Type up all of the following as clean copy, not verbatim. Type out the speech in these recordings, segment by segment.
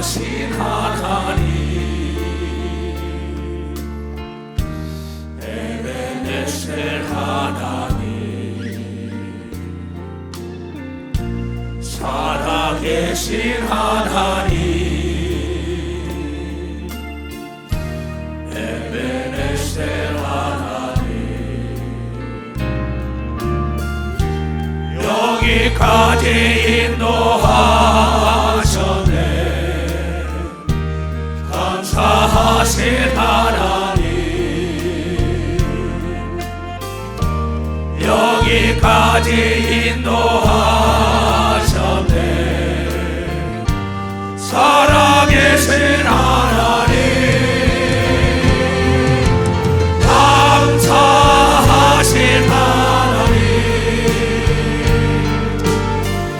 거하신 하나님, 에베네셀 하나님, 살아계신 하나님, 에베네셀 하나님, 여기까지 인도하셨네. 감사하신 하나님, 여기까지 인도하셨네. 살아계신 하나님, 감사하신 하나님,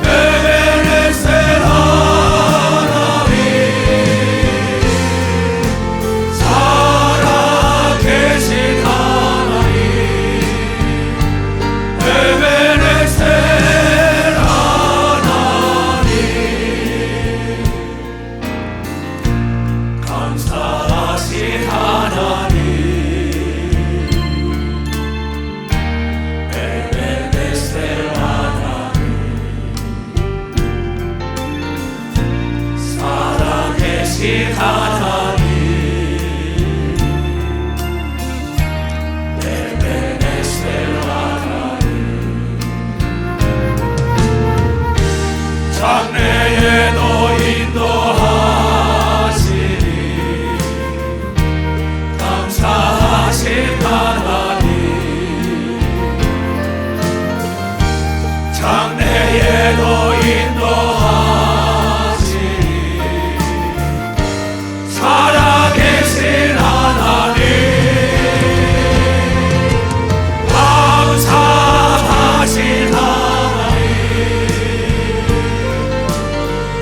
에베네셀 하나님, 살아계신 하나님, 에베네셀 하나님, 감사하신 하나님, 에베네셀 하나님, 살아계신 하나님, 에베네셀 하나님, 장래에도 인도하시니 감사하신 하나님, 장래에도 인도하시니 살아계신 하나님, 감사하신 하나님,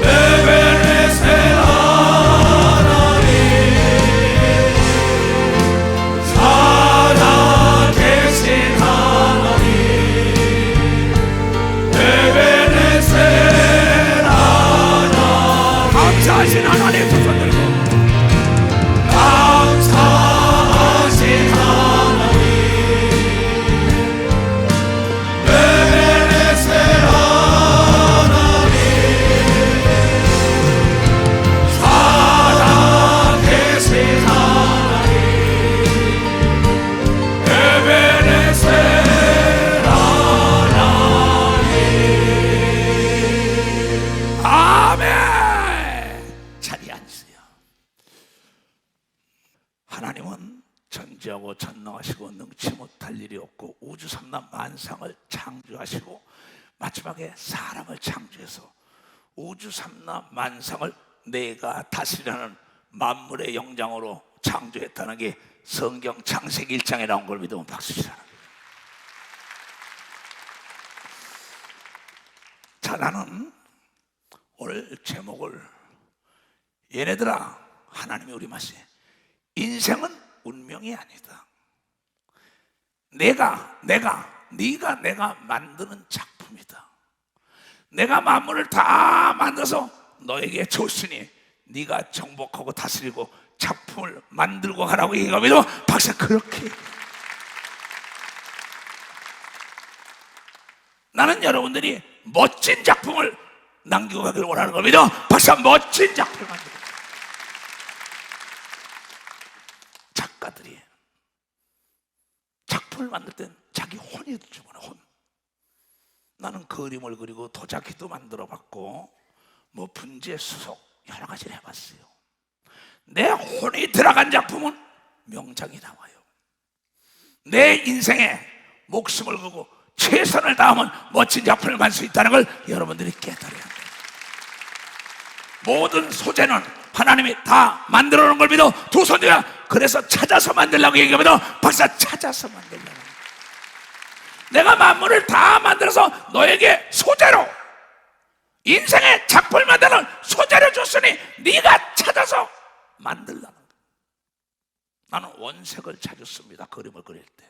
에베네셀 하나님, 살아계신 하나님, 에베네셀 하나님, 감사하신 하나님, 두 손 들고 감사하신 하나님, 에베네셀 하나님, 살아계신 하나님, 에베네셀 하나님. 아멘. 자리에 앉으세요. 하나님은 전지하고 전능하시고 능치 못할 일이 없고 우주 삼라 만상을 창조하시고 마지막에 사람을 창조해서 우주 삼라 만상을 내가 다스리라는 만물의 영장으로 창조했다는 게 성경 창세기 1장에 나온 걸 믿으면 박수 치라. 자, 나는 오늘 제목을 얘네들아, 하나님이 우리 말씀에 인생은 운명이 아니다. 네가 내가 만드는 작품이다. 내가 만물을 다 만들어서 너에게 줬으니 네가 정복하고 다스리고 작품을 만들고 가라고 얘기하면 박사 그렇게 나는 여러분들이 멋진 작품을 남기고 가기를 원하는 겁니다. 박사 멋진 작품을 만들고 작가들이 작품을 만들 땐 자기 혼이 들어가는 혼. 나는 그림을 그리고 도자기도 만들어 봤고 뭐 분재 수속 여러 가지를 해봤어요. 내 혼이 들어간 작품은 명작이 나와요. 내 인생에 목숨을 걸고 최선을 다하면 멋진 작품을 만들 수 있다는 걸 여러분들이 깨달아야 합니다. 모든 소재는 하나님이 다 만들어 놓은 걸 믿어 두 손이야. 그래서 찾아서 만들려고 얘기하면 박사 찾아서 만들려고. 내가 만물을 다 만들어서 너에게 소재로 인생의 작품을 만드는 소재를 줬으니 네가 찾아서 만들라는 거야. 나는 원색을 찾았습니다. 그림을 그릴 때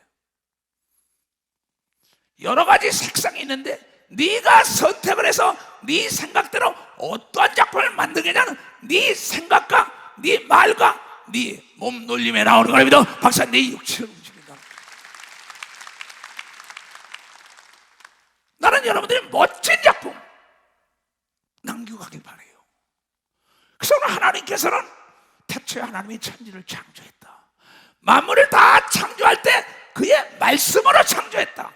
여러 가지 색상이 있는데 네가 선택을 해서 네 생각대로 어떠한 작품을 만들겠냐는 네 생각과 네 말과 네 몸놀림에 나오는 걸 믿어 박사 내 육체를 움직인다. 나는 여러분들이 멋진 작품 남겨가길 바라요. 그래서 하나님께서는 태초에 하나님이 천지를 창조했다. 만물을 다 창조할 때 그의 말씀으로 창조했다.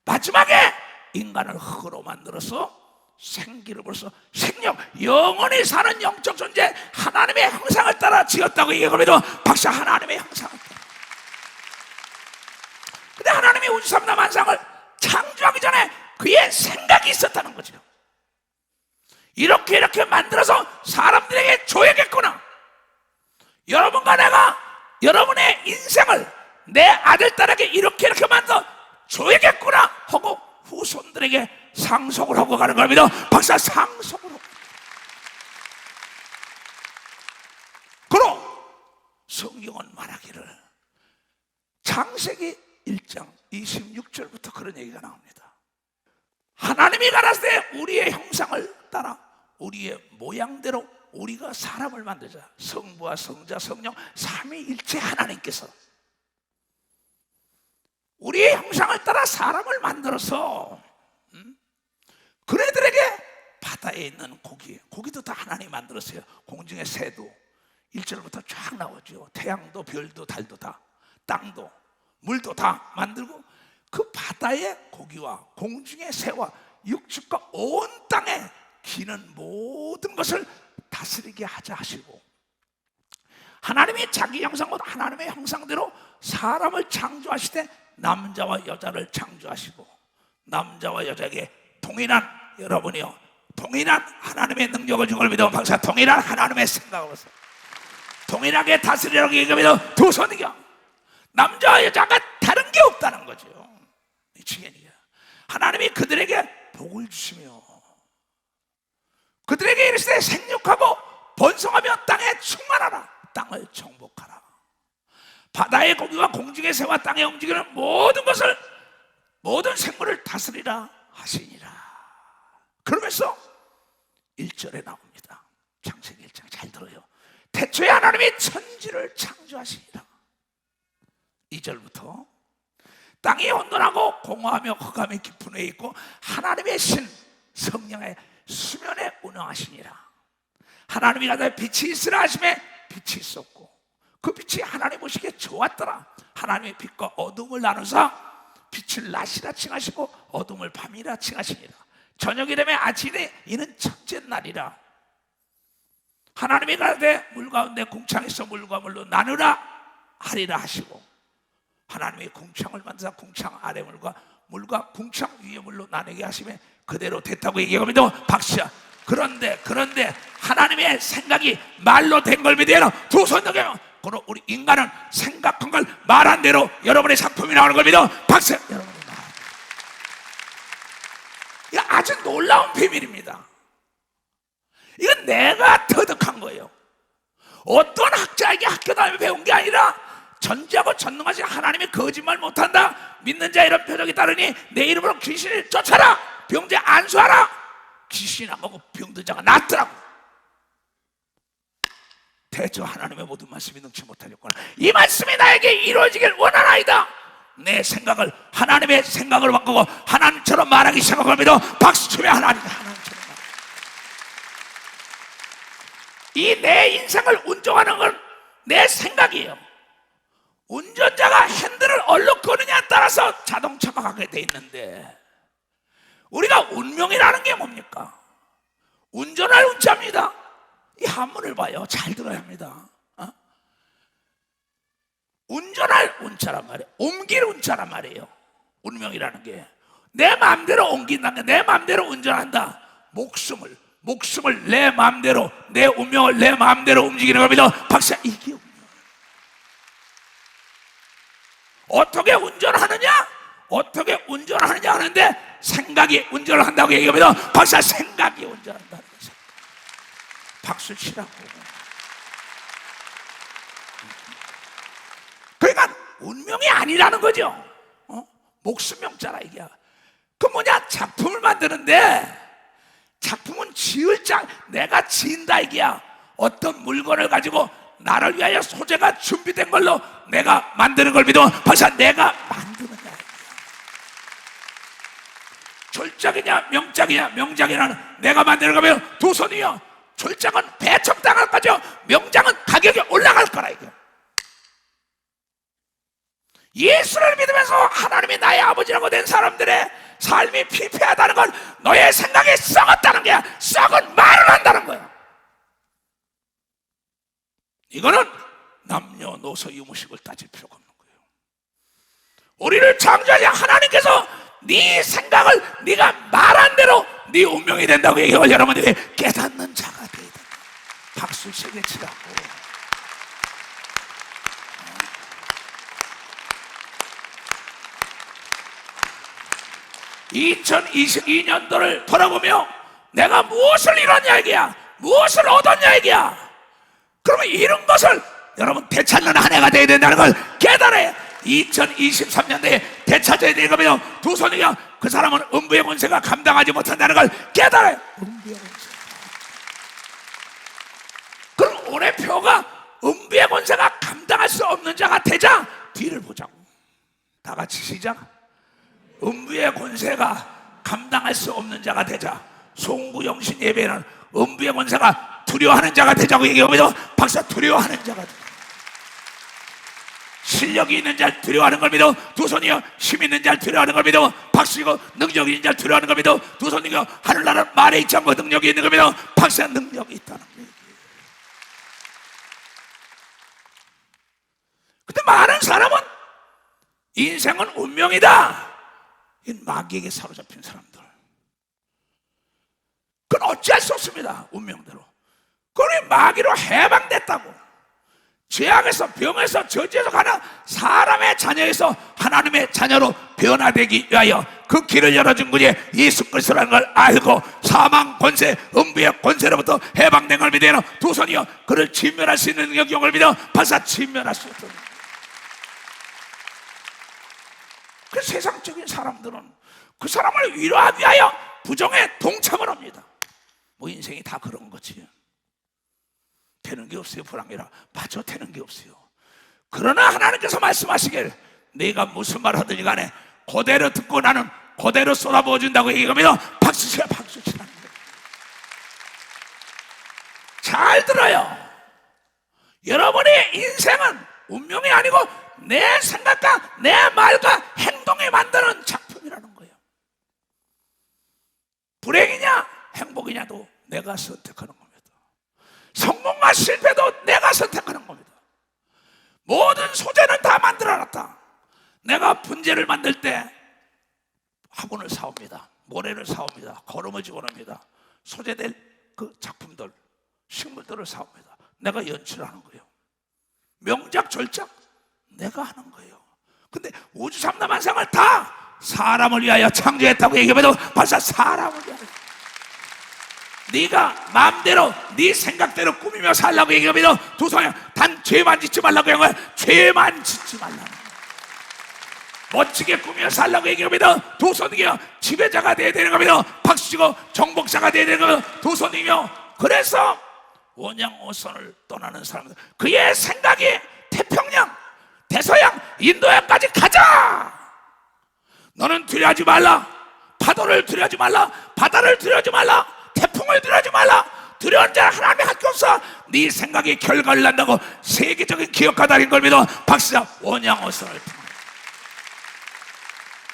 마지막에 인간을 흙으로 만들어서 생기를 벌써 생명, 영원히 사는 영적 존재 하나님의 형상을 따라 지었다고 얘기하면서 박사 하나님의 형상을 따라. 근데 하나님이 우주삼라 만상을 창조하기 전에 그의 생각이 있었다는 거죠. 이렇게 만들어서 사람들에게 줘야겠구나. 여러분과 내가 여러분의 인생을 내 아들, 딸에게 이렇게 만들어 줘야겠구나 하고 후손들에게 상속을 하고 가는 걸 믿어 박사 상속을 하고. 그럼 성경은 말하기를 창세기 1장 26절부터 그런 얘기가 나옵니다. 하나님이 가라사대 우리의 형상을 따라 우리의 모양대로 우리가 사람을 만들자. 성부와 성자 성령 삼위일체 하나님께서 우리의 형상을 따라 사람을 만들어서 그네들에게 바다에 있는 고기도 다 하나님이 만들었어요. 공중의 새도 1절부터 쫙 나오죠. 태양도 별도 달도 다, 땅도 물도 다 만들고 그 바다의 고기와 공중의 새와 육축과 온 땅에 기는 모든 것을 다스리게 하자 하시고, 하나님이 자기 형상과 하나님의 형상대로 사람을 창조하실 때 남자와 여자를 창조하시고 남자와 여자에게 동일한, 여러분이요, 동일한 하나님의 능력을 준 걸 믿어 박사 동일한 하나님의 생각을 해서 동일하게 다스리라고 얘기하면 두 손이야. 남자와 여자가 다른 게 없다는 거죠. 미치겠니까 하나님이 그들에게 복을 주시며 그들에게 이르시되 생육하고 번성하며 땅에 충만하라. 땅을 정복하라. 바다의 고기와 공중의 새와 땅에 움직이는 모든 것을, 모든 생물을 다스리라 하시니라. 그러면서 1절에 나옵니다. 창세기 1장 잘 들어요. 태초에 하나님이 천지를 창조하시니라. 2절부터 땅이 혼돈하고 공허하며 흑암이 깊은 데에 있고 하나님의 신 성령의 수면에 운행하시니라. 하나님이 가다에 빛이 있으라 하심에 빛이 있었고 그 빛이 하나님 보시기에 좋았더라. 하나님의 빛과 어둠을 나누사 빛을 낮이라 칭하시고 어둠을 밤이라 칭하시니라. 저녁이 되면 아침이 되 이는 첫째 날이라. 하나님이 가라되 물 가운데 궁창에서 물과 물로 나누라 하리라 하시고 하나님이 궁창을 만드사 궁창 아래 물과 궁창 위에 물로 나누게 하시면 그대로 됐다고 얘기합니다. 박수야. 그런데 하나님의 생각이 말로 된 걸 믿어요. 두 손 들면 그럼 우리 인간은 생각한 걸 말한 대로 여러분의 작품이 나오는 걸 믿어. 박수. 여러분이 말. 이거 아주 놀라운 비밀입니다. 이건 내가 터득한 거예요. 어떤 학자에게 학교 다니며 배운 게 아니라 전지하고 전능하신 하나님이 거짓말 못한다. 믿는 자 이런 표적이 따르니 내 이름으로 귀신을 쫓아라. 병자 안수하라. 귀신이 나가고 병든 자가 낫더라고. 대저 하나님의 모든 말씀이 능치 못하겠구나. 이 말씀이 나에게 이루어지길 원하나이다. 내 생각을 하나님의 생각으로 바꾸고 하나님처럼 말하기 시작한 믿어. 박수 치며 하나님처럼 말해. 이 내 인생을 운전하는 건 내 생각이에요. 운전자가 핸들을 얼른 끄느냐에 따라서 자동차가 가게 돼 있는데 우리가 운명이라는 게 뭡니까? 운전할 운자입니다. 이 한문을 봐요. 잘 들어야 합니다. 운전할 운자란 말이에요. 옮길 운자란 말이에요. 운명이라는 게 내 마음대로 옮긴다는 게, 내 마음대로 운전한다. 목숨을 내 마음대로, 내 운명을 내 마음대로 움직이는 겁니다. 박사, 이게 운명. 어떻게 운전하느냐? 어떻게 운전하느냐 하는데 생각이 운전을 한다고 얘기합니다. 박사, 생각이 운전한다는 거죠. 박수 치라고. 그러니까 운명이 아니라는 거죠. 목숨명자라 이게. 그 뭐냐? 작품을 만드는데 작품은 지을 자 내가 지은다 이게야. 어떤 물건을 가지고 나를 위하여 소재가 준비된 걸로 내가 만드는 걸 믿어. 벌써 내가 만드는 거야. 졸작이냐 명작이냐, 명작이라는 내가 만드는 거면 두 손이요. 졸작은 배척당할 거죠. 명작은 가격이 올라갈 거라. 이거 예수를 믿으면서 하나님이 나의 아버지라고 된 사람들의 삶이 피폐하다는 건 너의 생각이 썩었다는 거야. 썩은 말을 한다는 거야. 이거는 남녀노소 유무식을 따질 필요가 없는 거예요. 우리를 창조하신 하나님께서 네 생각을 네가 말한 대로 네 운명이 된다고 얘기하고, 여러분들이 깨닫는 자가 돼야 돼. 박수 세게 치라고. 2022년도를 돌아보며 내가 무엇을 이뤘냐 이게야, 무엇을 얻었냐 이게야. 그러면 이런 것을 여러분 되찾는 한 해가 되어야 된다는 걸 깨달아야 2023년도에 되찾아야 되거든요. 두 손이요. 그 사람은 음부의 권세가 감당하지 못한다는 걸 깨달아요. 음부의 권세. 그럼 올해 표가 음부의 권세가 감당할 수 없는 자가 되자. 뒤를 보자고. 다 같이 시작. 음부의 권세가 감당할 수 없는 자가 되자. 송구 영신 예배는 음부의 권세가 두려워하는 자가 되자고 얘기하면서, 박사 두려워하는 자가 되자. 실력이 있는 자를 두려워하는 걸 믿어. 두 손이요. 힘 있는 자를 두려워하는 걸 믿어. 박수이고 능력이 있는 자를 두려워하는 걸 믿어. 두 손이요. 하늘나라는 말에 있지 않고 능력이 있는 걸 믿어. 박수가 능력이 있다는 거예요. 근데 많은 사람은 인생은 운명이다, 이 마귀에게 사로잡힌 사람들, 그건 어찌할 수 없습니다. 운명대로. 그러니 마귀로 해방됐다고. 죄악에서, 병에서, 저주에서 가는 사람의 자녀에서 하나님의 자녀로 변화되기 위하여 그 길을 열어준 분이 예수 그리스도라는 걸 알고, 사망 권세, 음부의 권세로부터 해방된 걸 믿어요. 두 손이요. 그를 진멸할 수 있는 능력이 걸 믿어. 발사 진멸할 수 있도록. 그 세상적인 사람들은 그 사람을 위로하기 위하여 부정에 동참을 합니다. 뭐 인생이 다 그런 거지. 되는 게 없어요. 불황이라. 맞아, 되는 게 없어요. 그러나 하나님께서 말씀하시길, 네가 무슨 말 하든지 간에 그대로 듣고 나는 그대로 쏟아부어 준다고 얘기하면 박수 치라, 박수 치라는 거예요. 잘 들어요. 여러분의 인생은 운명이 아니고 내 생각과 내 말과 행동이 만드는 작품이라는 거예요. 불행이냐 행복이냐도 내가 선택하는 겁니다. 성공과 실패도 내가 선택하는 겁니다. 모든 소재는 다 만들어놨다. 내가 분재를 만들 때 화분을 사옵니다. 모래를 사옵니다. 거름을 집어넣습니다. 소재될 그 작품들, 식물들을 사옵니다. 내가 연출하는 거예요. 명작, 절작 내가 하는 거예요. 근데 우주 삼라만상을 다 사람을 위하여 창조했다고 얘기해도 벌써 사람을 위하여. 네가 마음대로 네 생각대로 꾸미며 살라고 얘기하면 두 손에 단 죄만 짓지 말라고 하는 거야. 죄만 짓지 말라고. 멋지게 꾸며 살라고 얘기하면 두 손이며 지배자가 되어야 되는 겁니다. 박수치고 정복자가 되어야 되는 겁니다. 두 손이며. 그래서 원양어선을 떠나는 사람들, 그의 생각이 태평양, 대서양, 인도양까지 가자. 너는 두려워하지 말라. 파도를 두려워하지 말라. 바다를 두려워하지 말라. 태풍을 두려워하지 말라. 두려운 자 하나님의 학교 없어. 네 생각이 결과를 난다고 세계적인 기업가 달인 걸 믿어. 박수자 원양어선을 통해.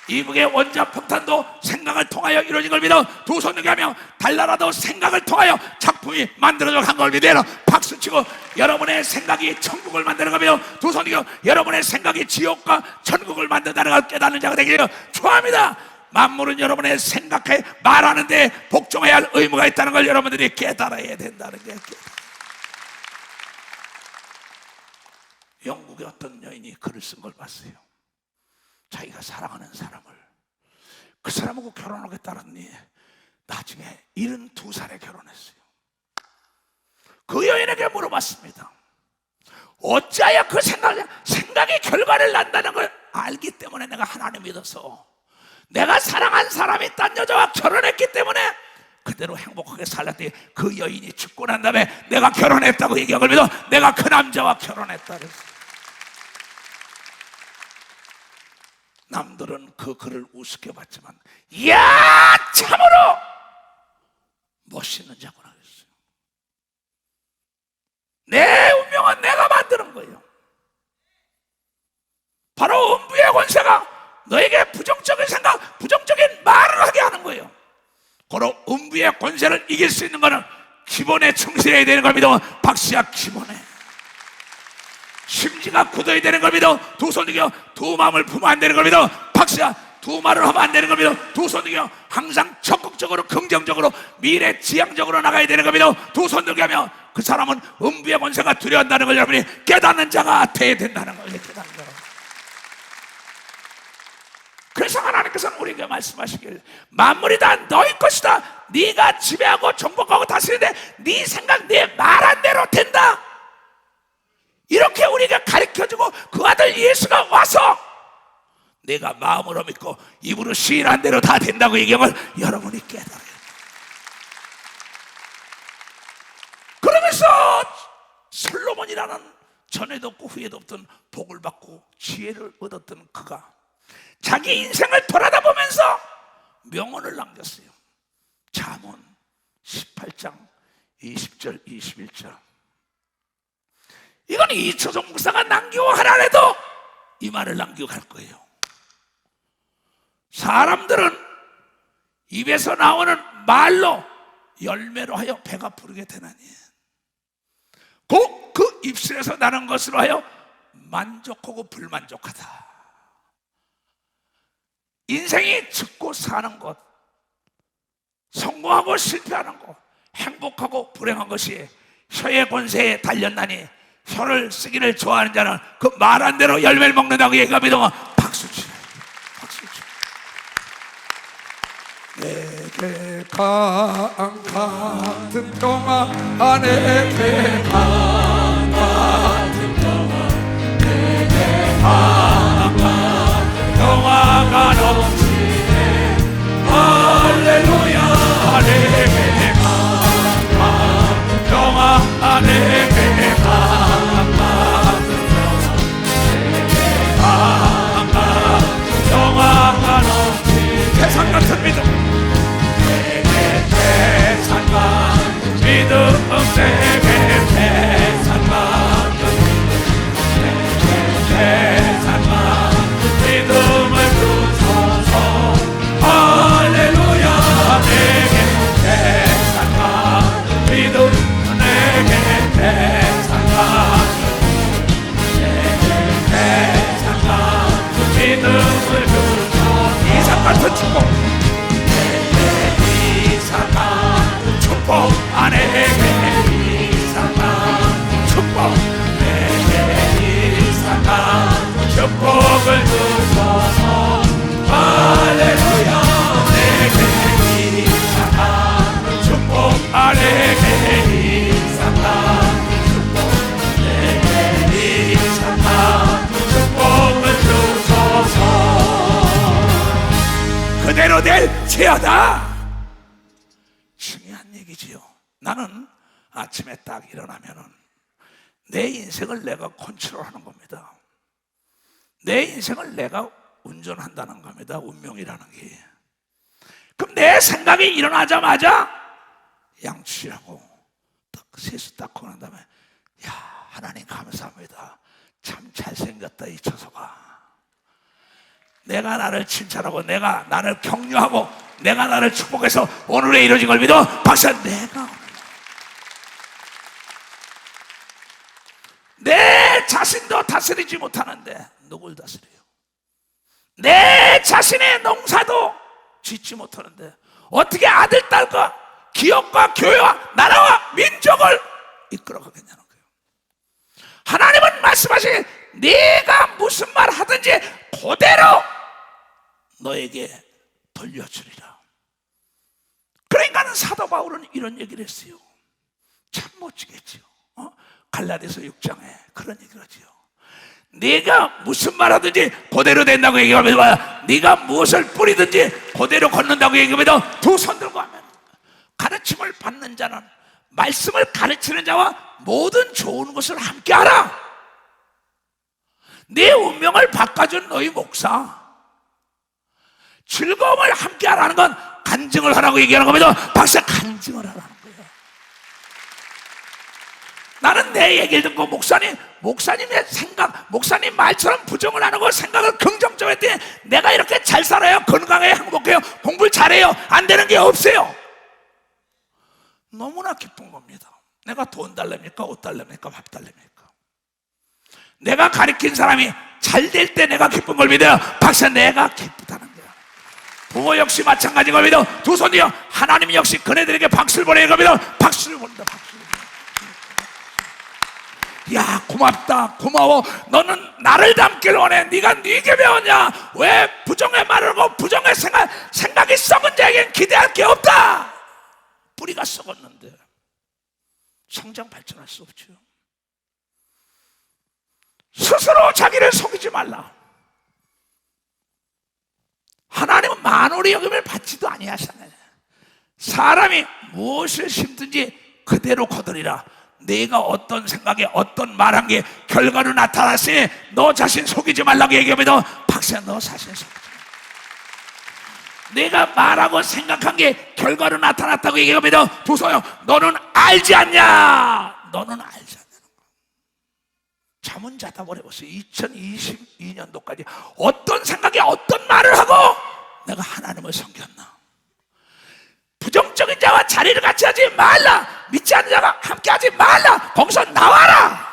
이북의 원자폭탄도 생각을 통하여 이루어진 걸 믿어. 두 손을 하며 달나라도 생각을 통하여 작품이 만들어져 간 걸 믿어. 박수치고 여러분의 생각이 천국을 만드는 걸 믿어. 두 손이요. 여러분의 생각이 지옥과 천국을 만든다는 걸 깨닫는 자가 되기를 축원합니다. 만물은 여러분의 생각에 말하는 데 복종해야 할 의무가 있다는 걸 여러분들이 깨달아야 된다는 게. 영국의 어떤 여인이 글을 쓴 걸 봤어요. 자기가 사랑하는 사람을, 그 사람하고 결혼하겠다더니 나중에 72살에 결혼했어요. 그 여인에게 물어봤습니다. 어찌하여 그 생각이 결과를 난다는 걸 알기 때문에 내가 하나님 믿어서 내가 사랑한 사람이 딴 여자와 결혼했기 때문에 그 그대로 행복하게 살았더니 그 여인이 죽고 난 다음에 내가 결혼했다고 얘기한 걸 믿어 내가 그 남자와 결혼했다 그랬어. 남들은 그 글을 우습게 봤지만 이야 참으로 멋있는 자구나 그랬어요. 내 운명은 내가 만드는 거예요. 바로 음부의 권세가 너에게 부정적인 생각, 부정적인 말을 하게 하는 거예요. 바로 음부의 권세를 이길 수 있는 것은 기본에 충실해야 되는 걸 믿어 박씨야 기본에 심지가 굳어야 되는 걸 믿어 두 손 들여 두 마음을 품으면 안 되는 걸 믿어 박씨야 두 말을 하면 안 되는 걸 믿어 두 손 들여 항상 적극적으로 긍정적으로 미래지향적으로 나가야 되는 걸 믿어 두 손 들게 하면 그 사람은 음부의 권세가 두려워한다는 걸 여러분이 깨닫는 자가 돼야 된다는 걸 깨닫는 거예요. 그래서 하나님께서는 우리에게 말씀하시길 만물이 다 너희 것이다. 네가 지배하고 정복하고 다스리는데 네 생각 네 말한 대로 된다. 이렇게 우리에게 가르쳐주고 그 아들 예수가 와서 내가 마음으로 믿고 입으로 시인한 대로 다 된다고 얘기하면 여러분이 깨달아요. 그러면서 솔로몬이라는 전에도 없고 후에도 없던 복을 받고 지혜를 얻었던 그가 자기 인생을 돌아다 보면서 명언을 남겼어요. 잠언 18장 20절 21절. 이건 이초종 목사가 남기고 하나라도 이 말을 남기고 갈 거예요. 사람들은 입에서 나오는 말로 열매로 하여 배가 부르게 되나니 곧 그 입술에서 나는 것으로 하여 만족하고 불만족하다. 인생이 죽고 사는 것, 성공하고 실패하는 것, 행복하고 불행한 것이 혀의 권세에 달렸나니 혀를 쓰기를 좋아하는 자는 그 말한 대로 열매를 먹는다고 얘기가 믿으면 박수 치라. 박수 치라. 내게 강 같은 평화 내게 강 같은 평화 내게 강 같은 평화가 넘치네. 할렐루야. 내게 강 같은 평화 내게 강 같은 평화가 넘치네. 태산 같은 믿음 믿음 내게 태산만 믿음을 주소서. 할렐루야. 내게 태산만 믿음 내게 태산만 믿음을 주소서. 이삭 같은 축복 이삭 같은 축복 아내에게 이삭한 축복 내게 이삭한 축복을 주소서. 할렐루야. 내게 이삭한 축복 아내에게 이삭한 축복 내게 이삭한 축복을 주소서. 그대로 될지어다. 중요한 얘기지요. 나는 아침에 딱 일어나면은 내 인생을 내가 컨트롤하는 겁니다. 내 인생을 내가 운전한다는 겁니다. 운명이라는 게. 그럼 내 생각이 일어나자마자 양치하고 딱 세수 닦고 난 다음에 야 하나님 감사합니다. 참 잘생겼다 이 처소가. 내가 나를 칭찬하고 내가 나를 격려하고 내가 나를 축복해서 오늘에 이루어진 걸 믿어 박사. 내가 내 자신도 다스리지 못하는데 누굴 다스려요? 내 자신의 농사도 짓지 못하는데 어떻게 아들, 딸과 기업과 교회와 나라와 민족을 이끌어가겠냐는 거예요. 하나님은 말씀하시기 네가 무슨 말 하든지 그대로 너에게 돌려주리라. 그러니까 사도 바울은 이런 얘기를 했어요. 참 멋지겠지요. 갈라디아서 6장에 그런 얘기를 하지요. 네가 무슨 말 하든지 그대로 된다고 얘기하면 네가 무엇을 뿌리든지 그대로 걷는다고 얘기하면 두 손 들고 하면 가르침을 받는 자는 말씀을 가르치는 자와 모든 좋은 것을 함께하라. 네 운명을 바꿔준 너희 목사, 즐거움을 함께하라는 건 간증을 하라고 얘기하는 겁니다. 박사, 간증을 하라는 거예요. 나는 내 얘기를 듣고 목사님의 생각, 목사님 말처럼 부정을 안 하고 생각을 긍정적으로 했더니 내가 이렇게 잘 살아요, 건강해요, 행복해요, 공부를 잘해요, 안 되는 게 없어요. 너무나 기쁜 겁니다. 내가 돈 달랍니까? 옷 달랍니까? 밥 달랍니까? 내가 가르친 사람이 잘 될 때 내가 기쁜 걸 믿어요. 박사, 내가 기쁘다는 거야. 부모 역시 마찬가지인 걸 믿어. 두 손이요, 하나님 역시 그네들에게 박수를 보내는 걸 믿어. 박수를 보낸다. 박수를. 야, 고맙다, 고마워. 너는 나를 닮기를 원해. 네가 네게 배웠냐? 왜 부정의 말을 하고 부정의 생각이 썩은 자에겐 기대할 게 없다. 뿌리가 썩었는데 성장 발전할 수 없죠. 스스로 자기를 속이지 말라. 하나님은 만월의 여김을 받지도 아니하시네. 사람이 무엇을 심든지 그대로 거두리라. 내가 어떤 생각에 어떤 말한 게 결과로 나타났으니 너 자신 속이지 말라고 얘기하면 박사, 너 자신 속이지 말라. 내가 말하고 생각한 게 결과로 나타났다고 얘기하면 두서요, 너는 알지 않냐? 너는 알지 않냐는 거야. 잠은 자다 버려보세요. 2022년도까지 어떤 생각에 어떤 말을 하고 내가 하나님을 섬겼나? 부정적인 자와 자리를 같이 하지 말라. 믿지 않는 자와 함께 하지 말라. 거기서 나와라.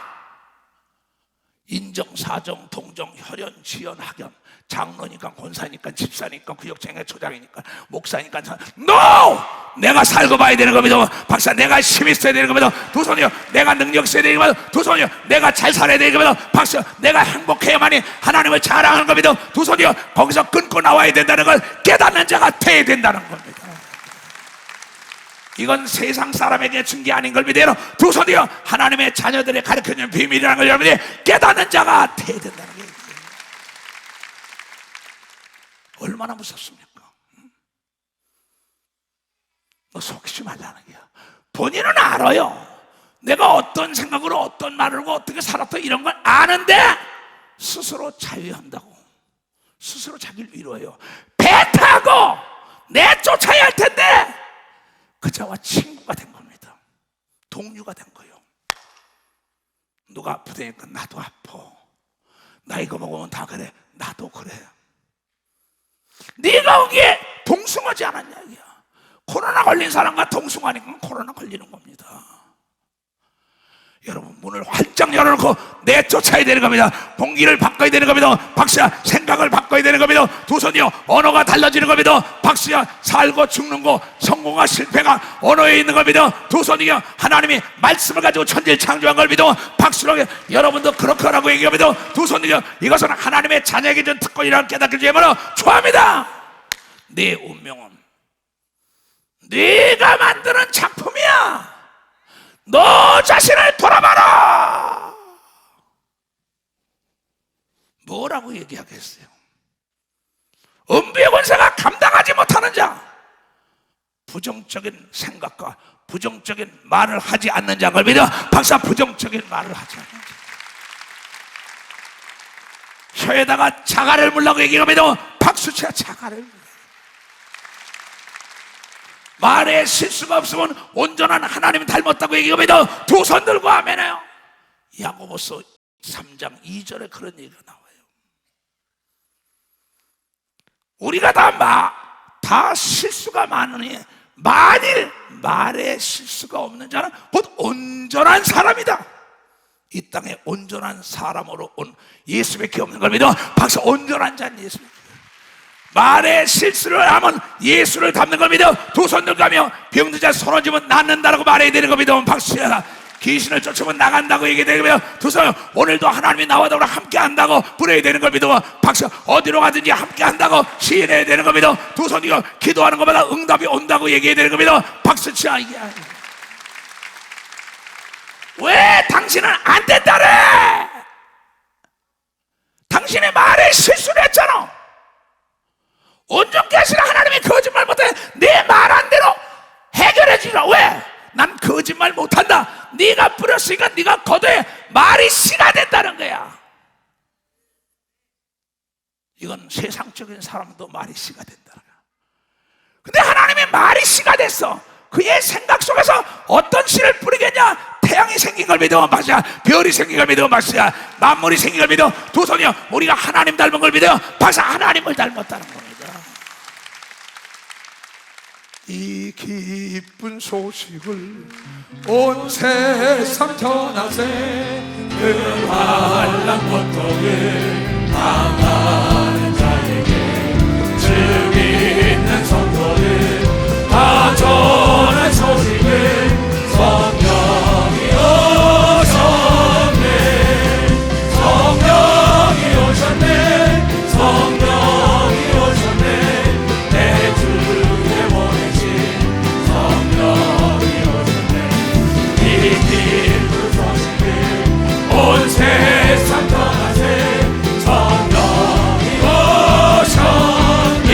인정, 사정, 동정, 혈연, 지연, 학연, 장로니까, 권사니까, 집사니까, 구역장이니까, 초장이니까, 목사니까, NO! 내가 살고 봐야 되는 겁니다. 박사, 내가 힘 있어야 되는 겁니다. 두 손이요, 내가 능력 있어야 되는 겁니다. 두 손이요, 내가 잘 살아야 되는 겁니다. 박사, 내가 행복해야만이 하나님을 자랑하는 겁니다. 두 손이요, 거기서 끊고 나와야 된다는 걸 깨닫는 자가 돼야 된다는 겁니다. 이건 세상 사람에게 준 게 아닌 걸 믿어요. 두 손이요, 하나님의 자녀들의 가르쳐주는 비밀이라는 걸 여러분이 깨닫는 자가 돼야 된다는 게 얼마나 무섭습니까? 너 속이지 말라는 거야. 본인은 알아요. 내가 어떤 생각으로 어떤 말을 하고 어떻게 살았다 이런 걸 아는데 스스로 자유한다고, 스스로 자기를 위로해요. 배 타고 내쫓아야 할 텐데 그 자와 친구가 된 겁니다. 동료가 된 거예요. 누가 아프다니까 나도 아파. 나 이거 먹으면 다 그래. 나도 그래. 네가 거기에 동승하지 않았냐 이야. 코로나 걸린 사람과 동승하니까 코로나 걸리는 겁니다. 여러분, 문을 활짝 열어놓고 내쫓아야 되는 겁니다. 봉기를 바꿔야 되는 겁니다. 박수야, 생각을 바꿔야 되는 겁니다. 두 손이요, 언어가 달라지는 겁니다. 박수야, 살고 죽는 거, 성공과 실패가 언어에 있는 겁니다. 두 손이요, 하나님이 말씀을 가지고 천지를 창조한 걸 믿어. 박수로 여러분도 그렇게 하라고 얘기합니다. 두 손이요, 이것은 하나님의 자녀에게 준 특권이라는 깨닫게 되면 좋아합니다. 네 운명은 네가 만드는 작품이야. 너 자신을 돌아봐라. 뭐라고 얘기하겠어요? 음부의 권세가 감당하지 못하는 자, 부정적인 생각과 부정적인 말을 하지 않는 자를 믿어. 박사, 부정적인 말을 하지 않는 자, 혀에다가 자갈을 물라고 얘기하면 박수치야, 자갈을 물라. 말에 실수가 없으면 온전한 하나님을 닮았다고 얘기하면 두 손 들고 아멘해요. 야고보서 3장 2절에 그런 얘기가 나와요. 우리가 다 실수가 많으니 만일 말에 실수가 없는 자는 곧 온전한 사람이다. 이 땅에 온전한 사람으로 온 예수밖에 없는 걸 믿어. 박사, 온전한 자는 예수밖에. 말에 실수를 하면 예수를 닮는 걸 믿어. 두 손 들고 가며 병든 자 손어지면 낫는다라고 말해야 되는 거 믿어. 박수야, 귀신을 쫓으면 나간다고 얘기되고요. 두 손, 오늘도 하나님이 나와 더불어 함께 한다고 부려야 되는 걸 믿어. 박수, 어디로 가든지 함께 한다고 시인해야 되는 거 믿어. 두 손이요, 기도하는 것마다 응답이 온다고 얘기해야 되는 거 믿어. 박수 치야. 왜 당신은 안 된다래? 당신의 말에 실수를 했잖아. 온전케 하시는 하나님이 거짓말 못해 내 말한 대로 해결해 네가 거둬야 말이 씨가 된다는 거야. 이건 세상적인 사람도 말이 씨가 된다는 거야. 근데 하나님의 말이 씨가 됐어. 그의 생각 속에서 어떤 씨를 뿌리겠냐? 태양이 생긴 걸 믿어 마시야, 별이 생긴 걸 믿어 마시야, 만물이 생긴 걸 믿어 두 손이요, 우리가 하나님 닮은 걸 믿어요. 박사 하나님을 닮았다는 겁니다. 이 기쁜 소식을 온 세상 전하세. 그 환난 고통을 당하는 자에게 즉 있는 성도들 다 전한 소식을 성령이 오셨네. 성령이 오셨네. 성령이 오셨네. 내 주에 보내신 성령이 오셨네. 이 기쁜 소식을 온 세상 전하세. 성령이 오셨네.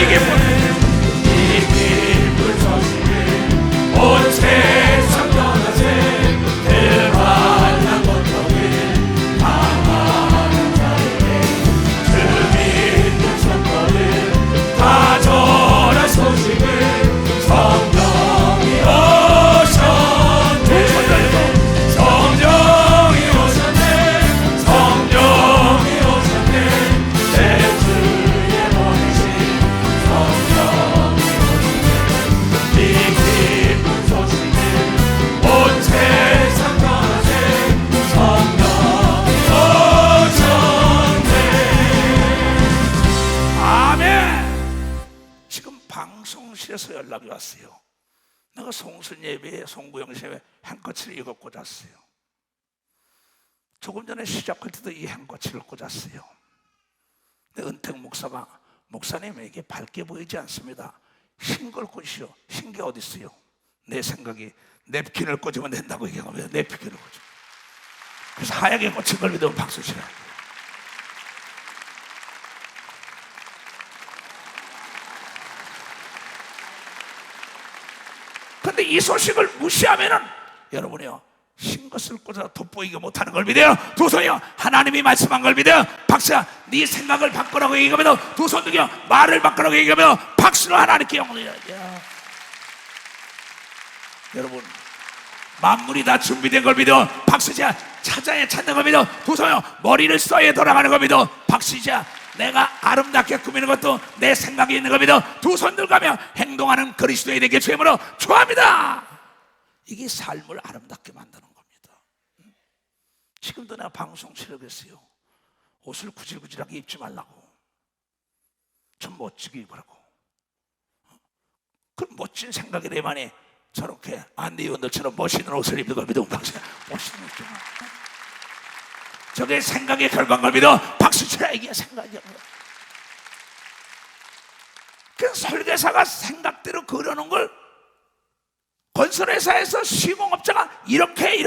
이 기쁜 소식을 온 세상 전하세. 그 환난 고통을 당하는 자에게 그 믿는 성도들 다 전한 소식을 성령이 오셨네. 성령이 오셨네. 성령이 오셨네. 내 주에 보내신 성령이 오셨네. 이 기쁜 소식을 온 세상 전하세. 성령이 오셨네. 아멘. 지금 방송실에서 연락이 왔어요. 내가 송순 예배에 송구영 예배에 행거치를 이거 꽂았어요. 조금 전에 시작할 때도 이 행거치를 꽂았어요. 근데 은택 목사가 목사님에게 밝게 보이지 않습니다. 흰 걸 꽂으시오. 흰 게 어디 있어요? 내 생각이 냅킨을 꽂으면 된다고 얘기합니다. 냅킨을 꽂으면. 그래서 하얗게 꽂힌 걸 믿으면 박수 치라. 근데 이 소식을 무시하면은 여러분이요, 흰 것을 꽂아 돋보이게 못하는 걸 믿어요. 두 손이요, 하나님이 말씀한 걸 믿어요. 박수야, 네 생각을 바꾸라고 얘기하면 두 손 들여 말을 바꾸라고 얘기하면 박수로 하나님께 영광을 드려요. 여러분, 만물이 다 준비된 걸 믿어 박수자. 찾아야 찾는 걸 믿어 두 손이요, 머리를 써야 돌아가는 걸 믿어 박수자. 내가 아름답게 꾸미는 것도 내 생각이 있는 걸 믿어 두 손 들가며 행동하는 그리스도의 되게 주임으로 축원합니다. 이게 삶을 아름답게 만드는 겁니다. 지금도 내가 방송 치르겠어요. 옷을 구질구질하게 입지 말라고, 좀 멋지게 입으라고. 그 멋진 생각이 내만에 저렇게 안디 의원들처럼 멋있는 옷을 입는 걸 믿어 박수. 멋있는 옷. 저게 생각의 결과인 걸 믿어 박수 치라. 이게 생각이야. 그 설계사가 생각대로 그려놓은 걸 건설회사에서 시공업자가 이렇게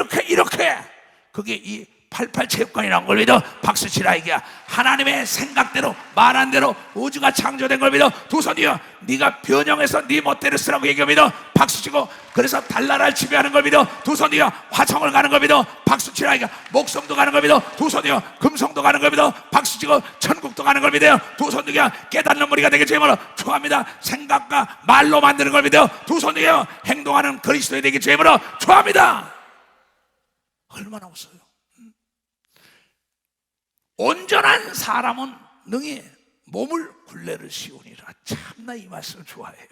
그게 이 88 체육관이라는 걸 믿어 박수 치라. 이게 하나님의 생각대로 말한 대로 우주가 창조된 걸 믿어 두 손이여, 네가 변형해서 네 멋대로 쓰라고 얘기해 믿어 박수 치고, 그래서 달나라를 지배하는 걸 믿어 두 손이여, 화성을 가는 걸 믿어 박수 치라. 이게 목성도 가는 걸 믿어 두 손이여, 금성도 가는 걸 믿어 박수 치고, 천국도 가는 걸 믿어요 두 손이여, 깨닫는 머리가 되게 주임으로 축원합니다. 생각과 말로 만드는 걸 믿어 두 손이여, 행동하는 그리스도의 되게 주임으로 축원합니다. 얼마나 없어요. 온전한 사람은 능히 몸을 굴레를 씌우니라. 참나 이 말씀을 좋아해요.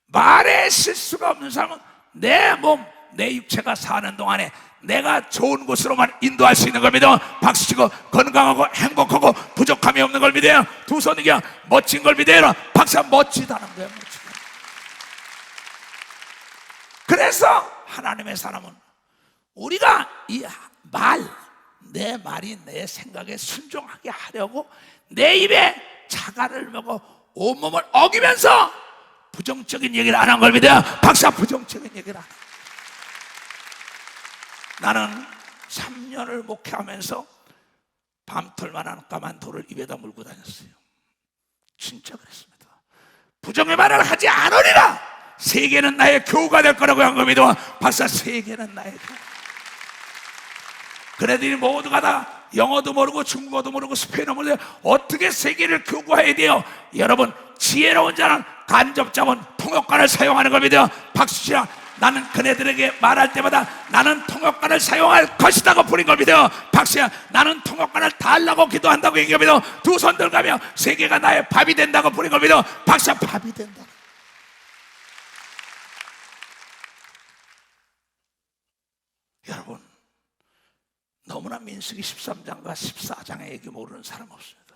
말에 실수가 없는 사람은 내 몸, 내 육체가 사는 동안에 내가 좋은 곳으로만 인도할 수 있는 걸 믿어 박수치고, 건강하고 행복하고 부족함이 없는 걸 믿어요 두 손 이겨, 멋진 걸 믿어요 박수. 멋지다는 거예요. 멋지다. 그래서 하나님의 사람은 우리가 이 말, 내 말이 내 생각에 순종하게 하려고 내 입에 자갈을 먹어 온몸을 어기면서 부정적인 얘기를 안 한 걸 믿어요 박사. 부정적인 얘기를 안 해. 나는 3년을 목회하면서 밤털만한 까만 돌을 입에다 물고 다녔어요. 진짜 그랬습니다. 부정의 말을 하지 않으리라. 세계는 나의 교우가 될 거라고 한 걸 믿어 박사. 세계는 나의 교우. 그네들이 모두가 다 영어도 모르고 중국어도 모르고 스페인어 모르고 어떻게 세계를 교구해야 돼요? 여러분, 지혜로운 자는 간접자본 통역관을 사용하는 겁니다. 박수치라. 나는 그네들에게 말할 때마다 나는 통역관을 사용할 것이다고 부린 겁니다. 박수야. 나는 통역관을 달라고 기도한다고 얘기합니다. 두 손 들가며 세계가 나의 밥이 된다고 부린 겁니다. 박수야. 밥이 된다. 여러분, 너무나 민수기 13장과 14장의 얘기 모르는 사람 없습니다.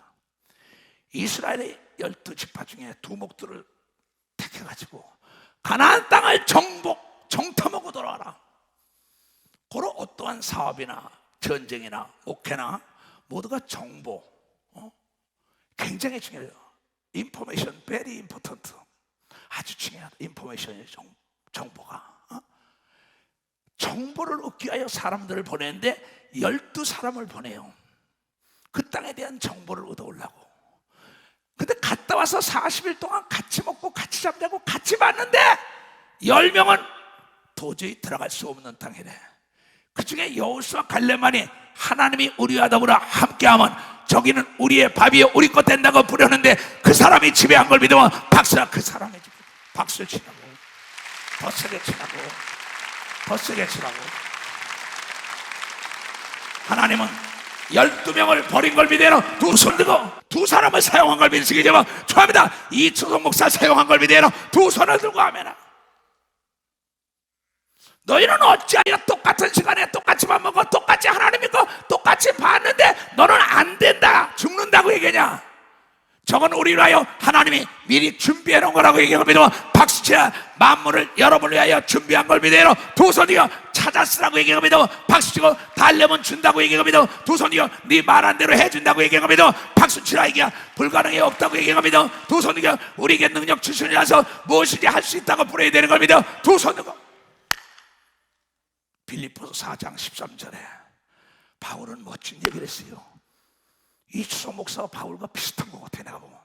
이스라엘의 12지파 중에 두 목들을 택해가지고 가나안 땅을 정탐하고 돌아와라. 그런 어떠한 사업이나 전쟁이나 목회나 모두가 정보, 굉장히 중요해요. Information very important. 아주 중요하다. 인포메이션이 정보가. 정보를 얻기 위하여 사람들을 보내는데 12사람을 보내요. 그 땅에 대한 정보를 얻어오려고. 근데 갔다 와서 40일 동안 같이 먹고 같이 잠자고 같이 봤는데 10명은 도저히 들어갈 수 없는 땅이래. 그 중에 여호수아 갈렙만이 하나님이 우리와 더불어 함께하면 저기는 우리의 밥이요 우리 것 된다고 부르는데 그 사람이 지배한 걸 믿으면 박수라. 그 사람이 지배. 박수를 치라고. 더 세게 치라고. 더 세게 치라고. 하나님은 12명을 버린 걸 믿어요. 두 손 들고 두 사람을 사용한 걸 믿으시기 바랍니다. 축하합니다. 이초성 목사 사용한 걸 믿어요. 두 손을 들고 하면 너희는 어찌하여 똑같은 시간에 똑같이 밥 먹어 똑같이 하나님 믿고 똑같이 봤는데 너는 안 된다 죽는다고 얘기하냐? 저건 우리를 위하여 하나님이 미리 준비해 놓은 거라고 얘기합니다. 박수치라. 만물을 여러분을 위하여 준비한 걸 믿어요. 두 손이여 찾았으라고 얘기합니다. 박수치고 달려면 준다고 얘기합니다. 두 손이여 네 말한 대로 해준다고 얘기합니다. 박수치라. 이게 불가능이 없다고 얘기합니다. 두 손이여 우리에게 능력 주시니라서 무엇이든지 할 수 있다고 부르야 되는 겁니다. 두 손으로. 빌립보서 4장 13절에 바울은 멋진 얘기를 했어요. 이초성 목사와 바울과 비슷한 것 같아. 내가 보면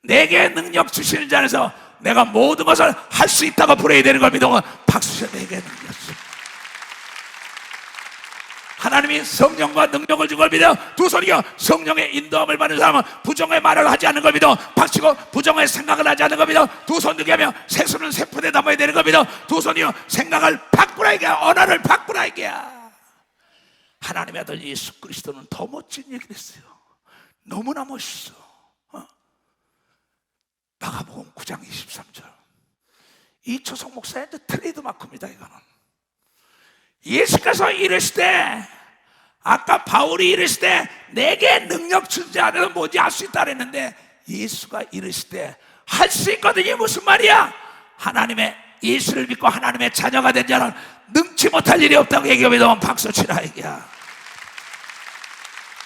내게 능력 주시는 자 안에서 내가 모든 것을 할 수 있다고 부르야 되는 걸 믿어. 박수쳐. 내게 능력 주. 하나님이 성령과 능력을 준 걸 믿어. 두 손이여 성령의 인도함을 받는 사람은 부정의 말을 하지 않는 걸 믿어. 박치고 부정의 생각을 하지 않는 걸 믿어. 두 손 들게 하며 새 손은 새 푸대 담아야 되는 걸 믿어. 두 손이여 생각을 바꾸라 이게야. 언어를 바꾸라 이게야. 하나님의 아들 예수 그리스도는 더 멋진 얘기를 했어요. 너무나 멋있어. 마가복음 9장 23절. 이초성 목사의 트레이드 마크입니다. 이거는 예수께서 이르시되, 아까 바울이 이르시되 내게 능력 준 자 안에서 뭐지 할 수 있다 그랬는데 예수가 이르시되 할 수 있거든요. 무슨 말이야? 하나님의 예수를 믿고 하나님의 자녀가 된 자는 능치 못할 일이 없다고 얘기하면 박수 치라 이게야.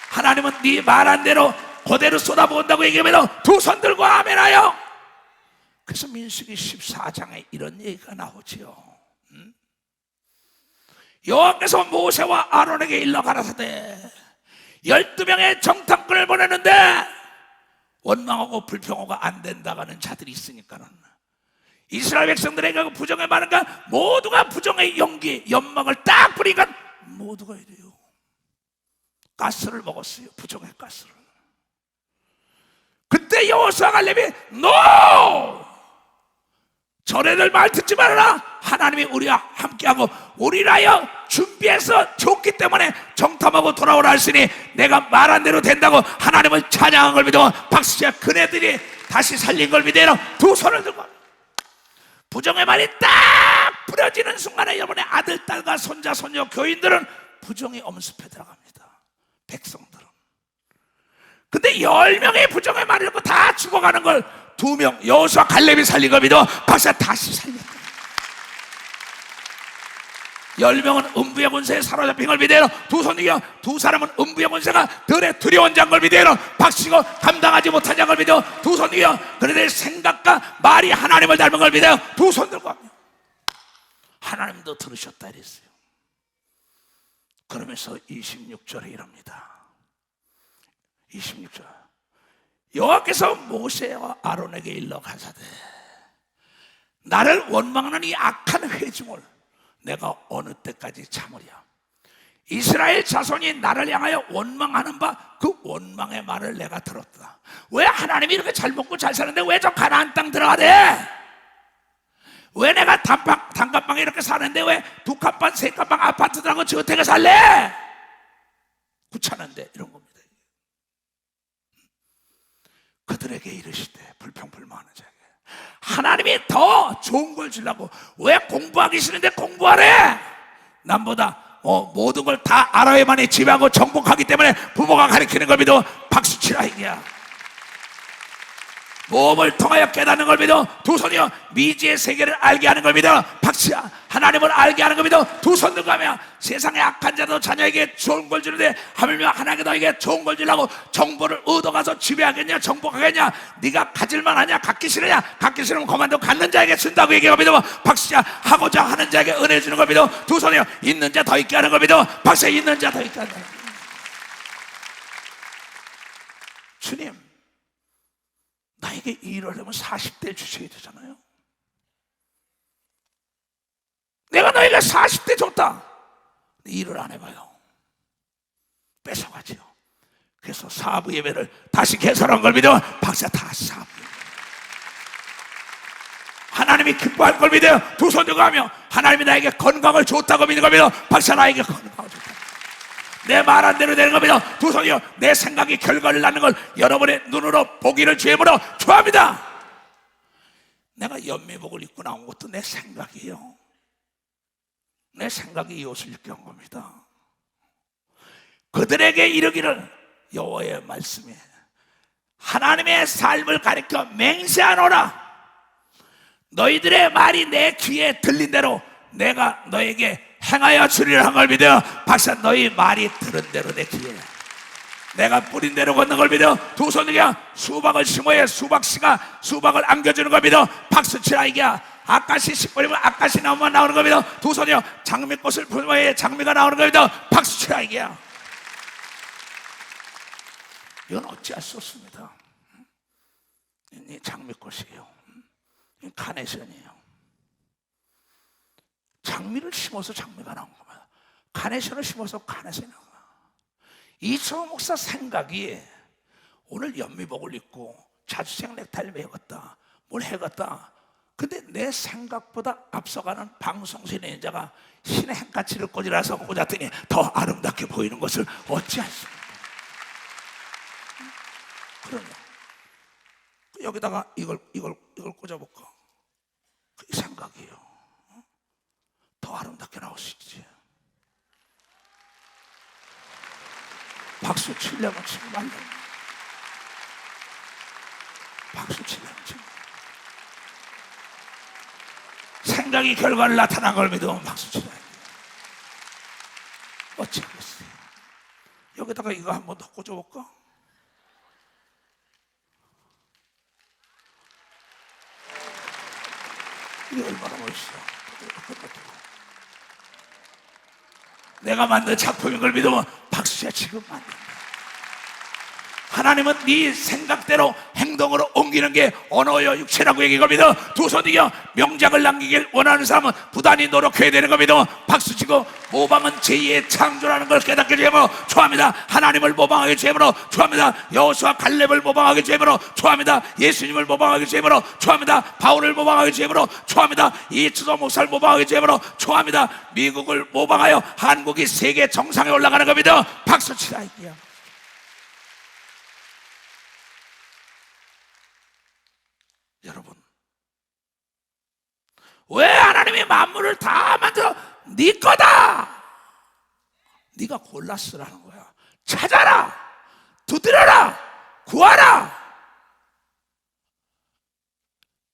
하나님은 네 말한 대로 그대로 쏟아부은다고 얘기하면 두 손 들고 아멘하여. 그래서 민수기 14장에 이런 얘기가 나오지요. 여호와께서 모세와 아론에게 일러 가라사대 12명의 정탐꾼을 보내는데 원망하고 불평하고 안 된다가는 자들이 있으니까는 이스라엘 백성들에게 부정에 많은가 모두가 부정의 연기 연막을 딱 뿌리니까 모두가 이래요. 가스를 먹었어요. 부정의 가스를. 그때 여호수아 갈렙이 NO! 저래들 말 듣지 말아라. 하나님이 우리와 함께하고 우리를 하여 준비해서 줬기 때문에 정탐하고 돌아오라 했으니 내가 말한 대로 된다고 하나님을 찬양한 걸 믿어. 박수치야. 그네들이 다시 살린 걸 믿어요. 두 손을 들고 부정의 말이 딱 뿌려지는 순간에 여러분의 아들, 딸과 손자, 손녀, 교인들은 부정이 엄습해 들어갑니다. 백성들은. 근데 10명의 부정의 말을 듣고 다 죽어가는 걸 2명 여호수아 갈렙이 살린 걸 믿어. 박사 다시 살렸다. 10명은 음부의 권세에 사로잡힌 걸 믿어요. 두 손이요. 두 사람은 음부의 권세가 덜에 두려운 자인 걸 믿어요. 박치고 감당하지 못한 자인 걸 믿어. 두 손이요. 그들의 생각과 말이 하나님을 닮은 걸 믿어요. 두 손 들고 하며 하나님도 들으셨다 이랬어요. 그러면서 26절에 이럽니다. 26절. 여호와께서 모세와 아론에게 일러 가사대 나를 원망하는 이 악한 회중을 내가 어느 때까지 참으랴. 이스라엘 자손이 나를 향하여 원망하는 바 그 원망의 말을 내가 들었다. 왜 하나님이 이렇게 잘 먹고 잘 사는데 왜 저 가나안 땅 들어가대? 왜 내가 단칸방에 이렇게 사는데 왜 두 칸방, 세 칸방 아파트들하고 저택에 살래? 귀찮은데, 이런 겁니다. 그들에게 이르시되, 불평불만하는 자에게 하나님이 더 좋은 걸 주려고 왜 공부하기 싫은데 공부하래? 남보다 모든 걸 다 알아야만이 지배하고 정복하기 때문에 부모가 가르치는 걸 믿어 박수치라 이게야. 모험을 통하여 깨닫는 걸 믿어 두 손이여 미지의 세계를 알게 하는 걸 믿어 박수야. 하나님을 알게 하는 걸 믿어 두 손 들고 하며 세상의 악한 자도 자녀에게 좋은 걸 주는데 하물며 하나님께 너에게 좋은 걸 주려고 정보를 얻어가서 지배하겠냐 정복하겠냐? 네가 가질만 하냐 갖기 싫으냐? 갖기 싫으면 그만둬 갖는 자에게 준다고 얘기하고 믿어 박수야. 하고자 하는 자에게 은혜 주는 걸 믿어 두 손이여 있는 자 더 있게 하는 걸 믿어 박수야. 있는 자 더 있게 하는 걸. 주님 나에게 이 일을 하려면 40대 주셔야 되잖아요. 내가 너에게 40대 줬다. 일을 안 해봐요. 뺏어가지요. 그래서 사부 예배를 다시 개설한 걸 믿어 박사 다시 사부 예배. 하나님이 기뻐할 걸 믿어요. 두 손 들고 하며 하나님이 나에게 건강을 줬다고 믿는 걸 믿어 박사. 나에게 건강을 줬다. 내 말한 대로 되는 겁니다. 두 손이요 내 생각이 결과를 낳는 걸 여러분의 눈으로 보기를 주임으로 축원합니다. 내가 연미복을 입고 나온 것도 내 생각이에요. 내 생각이 이 옷을 입게 한 겁니다. 그들에게 이르기를 여호와의 말씀에 하나님의 삶을 가리켜 맹세하노라. 너희들의 말이 내 귀에 들린 대로 내가 너에게 행하여 주리라 한 걸 믿어 박사. 너희 말이 들은 대로 내 귀에 내가 뿌린 대로 걷는 걸 믿어 두 손으로 수박을 심어야 수박씨가 수박을 안겨주는 걸 믿어 박수 치라 이게야. 아까시 씨 뿌리면 아까시 나무만 나오는 걸 믿어 두 손으로 장미꽃을 품어야 장미가 나오는 걸 믿어 박수 치라 이게야. 이건 어찌할 수 없습니다. 이 장미꽃이에요. 이 카네이션이에요. 장미를 심어서 장미가 나온 겁니다. 카네이션을 심어서 카네이션이 나온 겁니다. 이철호 목사 생각이 오늘 연미복을 입고 자주색 넥타이를 매었다 뭘 해갔다. 근데 내 생각보다 앞서가는 방송신의 자가 신의 행가치를 꽂으라서 꽂았더니 더 아름답게 보이는 것을 어찌할 수 없습니까? 그럼요. 여기다가 이걸 꽂아볼까? 그 생각이에요. 더 아름답게 나올 수 있지. 박수 치려면 지금 말려. 박수 치려면 지금. 생각이 결과를 나타난 걸 믿으면 박수 치려야 돼. 어찌하겠어요? 여기다가 이거 한번 더 꽂아볼까? 이게 얼마나 멋있어. 내가 만든 작품인 걸 믿으면 박수야. 지금 만든다. 하나님은 네 생각대로 행동으로 옮기는 게 언어여 육체라고 얘기한 겁니다. 두 손이여 명작을 남기길 원하는 사람은 부단히 노력해야 되는 겁니다. 박수치고 모방은 제2의 창조라는 걸 깨닫게 되므로 좋아합니다. 하나님을 모방하게 되므로 좋아합니다. 여호수아 갈렙을 모방하게 되므로 좋아합니다. 예수님을 모방하게 되므로 좋아합니다. 바울을 모방하게 되므로 좋아합니다. 이철호 목사를 모방하게 되므로 좋아합니다. 미국을 모방하여 한국이 세계 정상에 올라가는 겁니다. 박수치라 이게요. 여러분 왜 하나님이 만물을 다 만들어 네 거다 네가 골라 쓰라는 거야. 찾아라 두드려라 구하라.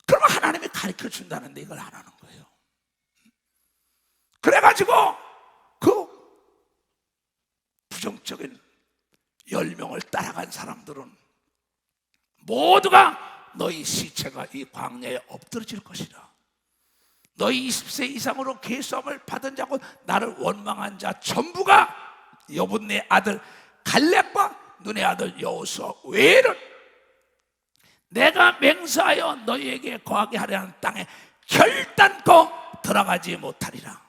그러면 하나님이 가르쳐 준다는데 이걸 안 하는 거예요. 그래가지고 그 부정적인 10명을 따라간 사람들은 모두가 너희 시체가 이 광야에 엎드러질 것이라. 너희 20세 이상으로 계수함을 받은 자고 나를 원망한 자 전부가 여분네 아들 갈렙과 눈의 아들 여호수아 외에는 내가 맹세하여 너희에게 거하게 하려는 땅에 결단코 들어가지 못하리라.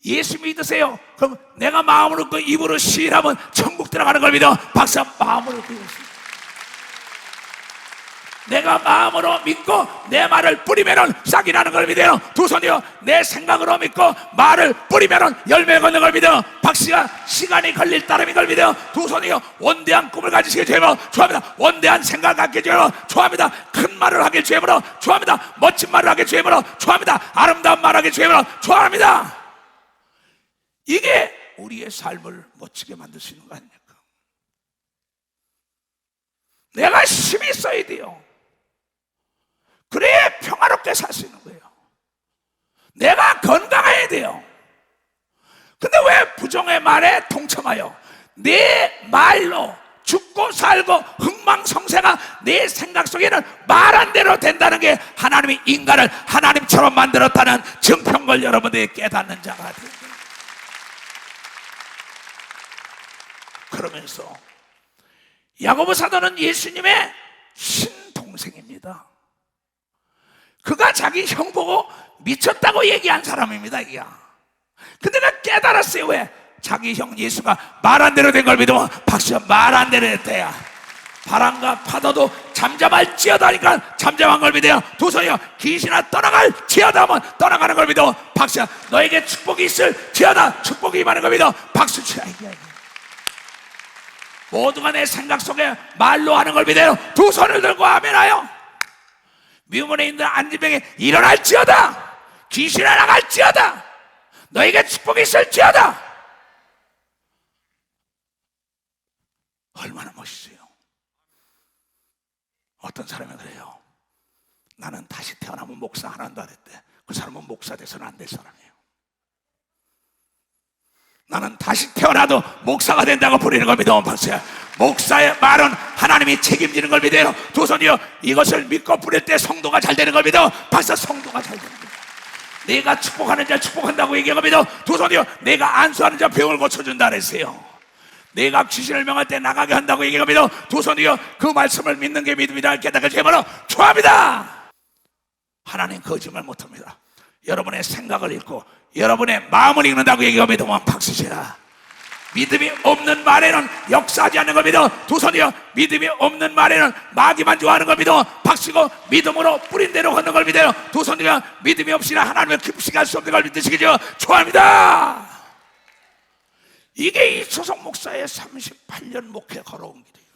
예수 믿으세요. 그럼 내가 마음으로 그 입으로 시인하면 천국 들어가는 걸 믿어. 박사 마음으로 그 예수. 내가 마음으로 믿고 내 말을 뿌리면은 싹이 나는 걸 믿어요. 두 손이요. 내 생각으로 믿고 말을 뿌리면은 열매 걷는 걸 믿어. 박씨가 시간이 걸릴 따름인 걸 믿어요. 두 손이요. 원대한 꿈을 가지시게 되면 좋아합니다. 원대한 생각을 갖게 되면 좋아합니다. 큰 말을 하게 되면 좋아합니다. 멋진 말을 하게 되면 좋아합니다. 아름다운 말을 하게 되면 좋아합니다. 이게 우리의 삶을 멋지게 만들 수 있는 거 아닙니까? 내가 힘이 있어야 돼요. 그래야 평화롭게 살 수 있는 거예요. 내가 건강해야 돼요. 근데 왜 부정의 말에 동참하여 내 말로 죽고 살고 흥망성쇠가 내 생각 속에는 말한 대로 된다는 게 하나님이 인간을 하나님처럼 만들었다는 증평걸 여러분들이 깨닫는 자가 됩니다. 그러면서 야고보 사도는 예수님의 친동생입니다. 그가 자기 형 보고 미쳤다고 얘기한 사람입니다. 근데 내가 깨달았어요. 왜? 자기 형 예수가 말한 대로 된 걸 믿으면 박수야 말한 대로 됐대야. 바람과 파도도 잠잠할지어다니까 잠잠한 걸 믿어요. 두 손이요. 귀신아 떠나갈지어다 하면 떠나가는 걸 믿어. 박수야 너에게 축복이 있을지어다 축복이 임하는 걸 믿어. 박수 쳐야. 모두가 내 생각 속에 말로 하는 걸 믿어요. 두 손을 들고 아멘하여. 미움에 있는 안진병이 일어날지어다. 귀신이 나갈지어다. 너에게 축복이 있을지어다. 얼마나 멋있어요. 어떤 사람이 그래요. 나는 다시 태어나면 목사 안 한다 그랬대. 그 사람은 목사 돼서는 안 될 사람이에요. 나는 다시 태어나도 목사가 된다고 부리는 걸 믿어. 박수야. 목사의 말은 하나님이 책임지는 걸 믿어요. 두 손이요. 이것을 믿고 부릴 때 성도가 잘 되는 걸 믿어. 박수. 성도가 잘 되는 거야. 내가 축복하는 자 축복한다고 얘기한 걸 믿어. 두 손이요. 내가 안수하는 자 병을 고쳐준다 그랬어요. 내가 귀신을 명할 때 나가게 한다고 얘기한 걸 믿어. 두 손이요. 그 말씀을 믿는 게 믿음이다 깨닫게 되면 좋아합니다. 하나님 거짓말 못합니다. 여러분의 생각을 읽고 여러분의 마음을 읽는다고 얘기하면 믿으면 박수시라. 믿음이 없는 말에는 역사하지 않는 걸 믿어. 두 손이요. 믿음이 없는 말에는 마귀만 좋아하는 걸 믿어. 박수고 믿음으로 뿌린 대로 걷는 걸 믿어요. 두 손이요. 믿음이 없이는 하나님을 기쁘시게 할 수 없는 걸 믿으시겠죠. 좋아합니다. 이게 이초성 목사의 38년 목회 걸어온 길이에요.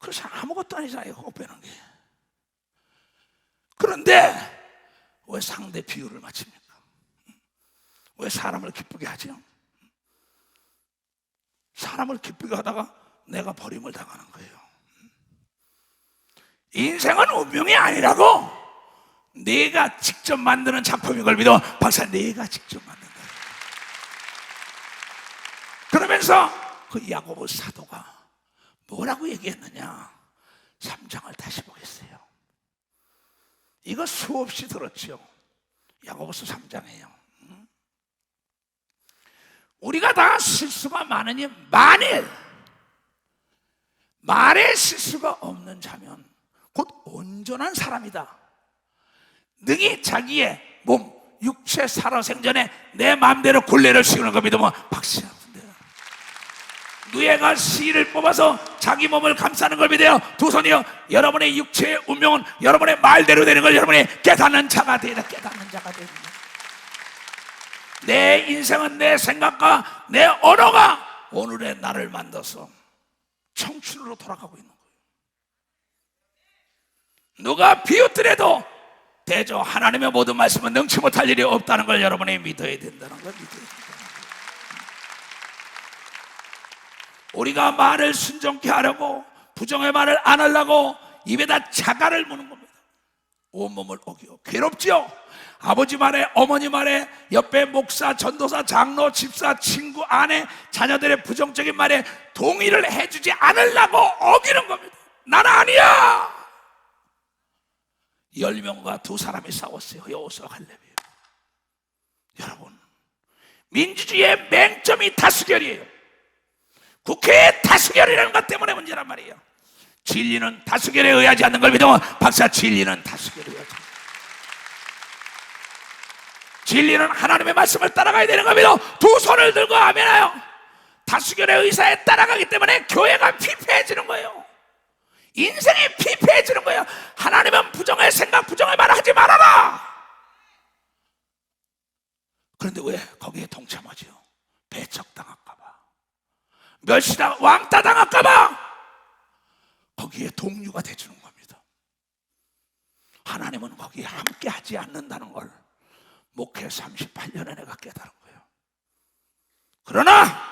그래서 아무것도 아니잖아요. 그거 빼는 게. 그런데 왜 상대 비유를 맞춥니까? 왜 사람을 기쁘게 하죠? 사람을 기쁘게 하다가 내가 버림을 당하는 거예요. 인생은 운명이 아니라고. 내가 직접 만드는 작품인 걸 믿어. 박사 내가 직접 만든다. 그러면서 그 야고보 사도가 뭐라고 얘기했느냐? 3장을 다시 보겠어요. 이거 수없이 들었죠. 야고보서 3장이에요. 우리가 다 실수가 많으니 만일 말에 실수가 없는 자면 곧 온전한 사람이다. 능히 자기의 몸 육체 살아생전에 내 마음대로 굴레를 씌우는 거 믿으면 박수야. 누에가 실을 뽑아서 자기 몸을 감싸는 걸 믿어요. 두 손이요. 여러분의 육체의 운명은 여러분의 말대로 되는 걸 여러분이 깨닫는 자가 되라. 깨닫는 자가 됩니다. 내 인생은 내 생각과 내 언어가 오늘의 나를 만들어서 청춘으로 돌아가고 있는 거예요. 누가 비웃더라도 대저 하나님의 모든 말씀은 능치 못할 일이 없다는 걸 여러분이 믿어야 된다는 걸 믿어야 된다. 우리가 말을 순종케 하려고 부정의 말을 안 하려고 입에다 자갈을 무는 겁니다. 온몸을 어기고 괴롭지요. 아버지 말에 어머니 말에 옆에 목사, 전도사, 장로, 집사, 친구, 아내, 자녀들의 부정적인 말에 동의를 해주지 않으려고 어기는 겁니다. 나는 아니야. 10명과 두 사람이 싸웠어요. 여호수아 갈렙이에요. 여러분, 민주주의의 맹점이 다수결이에요. 국회의 다수결이라는 것 때문에 문제란 말이에요. 진리는 다수결에 의하지 않는 걸 믿으면 박사 진리는 다수결에 의하지. 진리는 하나님의 말씀을 따라가야 되는 겁니다. 두 손을 들고 아멘하여 다수결의 의사에 따라가기 때문에 교회가 피폐해지는 거예요. 인생이 피폐해지는 거예요. 하나님은 부정의 생각, 부정의 말 하지 말아라. 그런데 왜 거기에 동참하지요? 배척당할까봐, 멸시당, 왕따 당할까봐 거기에 동료가 돼주는 겁니다. 하나님은 거기에 함께 하지 않는다는 걸 목회 38년에 내가 깨달은 거예요. 그러나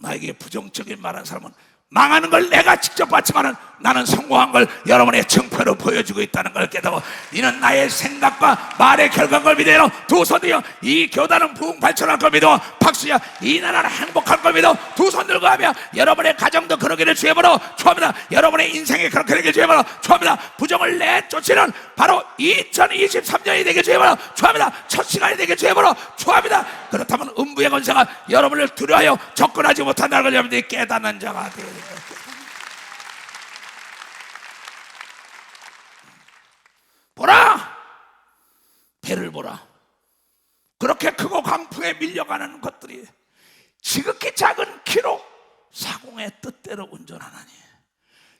나에게 부정적인 말한 사람은 망하는 걸 내가 직접 봤지만 나는 성공한 걸 여러분의 증표로 보여주고 있다는 걸 깨닫고, 이는 나의 생각과 말의 결과인 걸 믿어요. 두 손 들어 이 교단은 부흥발전할 걸 믿어. 박수야. 이 나라는 행복할 걸 믿어. 두 손 들고 하며 여러분의 가정도 그러기를 주여보러 축원합니다. 여러분의 인생이 그렇게 되길 주여보러 축원합니다. 부정을 내쫓이는 바로 2023년이 되길 주여보러 축원합니다. 첫 시간이 되길 주여보러 축원합니다. 그렇다면 음부의 권세가 여러분을 두려워하여 접근하지 못한다는 걸 여러분들이 깨닫는 자가 되어야 됩니다. 보라, 배를 보라. 그렇게 크고 강풍에 밀려가는 것들이 지극히 작은 키로 사공의 뜻대로 운전하나니,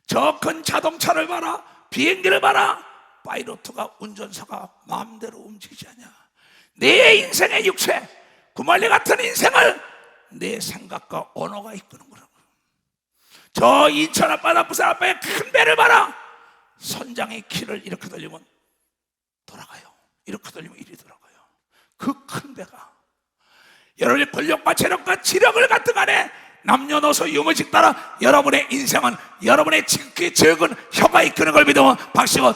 저 큰 자동차를 봐라, 비행기를 봐라. 파이로트가, 운전사가 마음대로 움직이지 않냐. 내 인생의 육체, 구말리 같은 인생을 내 생각과 언어가 이끄는 거라고. 저 인천 앞바다, 부산 앞바다의 큰 배를 봐라. 선장의 키를 이렇게 돌리면 돌아가요. 이렇게 돌리면 이리 돌아가요. 그 큰 배가 여러분의 권력과 재력과 지력을 갖든 간에 남녀노소 유무직 따라 여러분의 인생은 여러분의 지극히 적은 혀가 이끄는 걸 믿으면 박시고,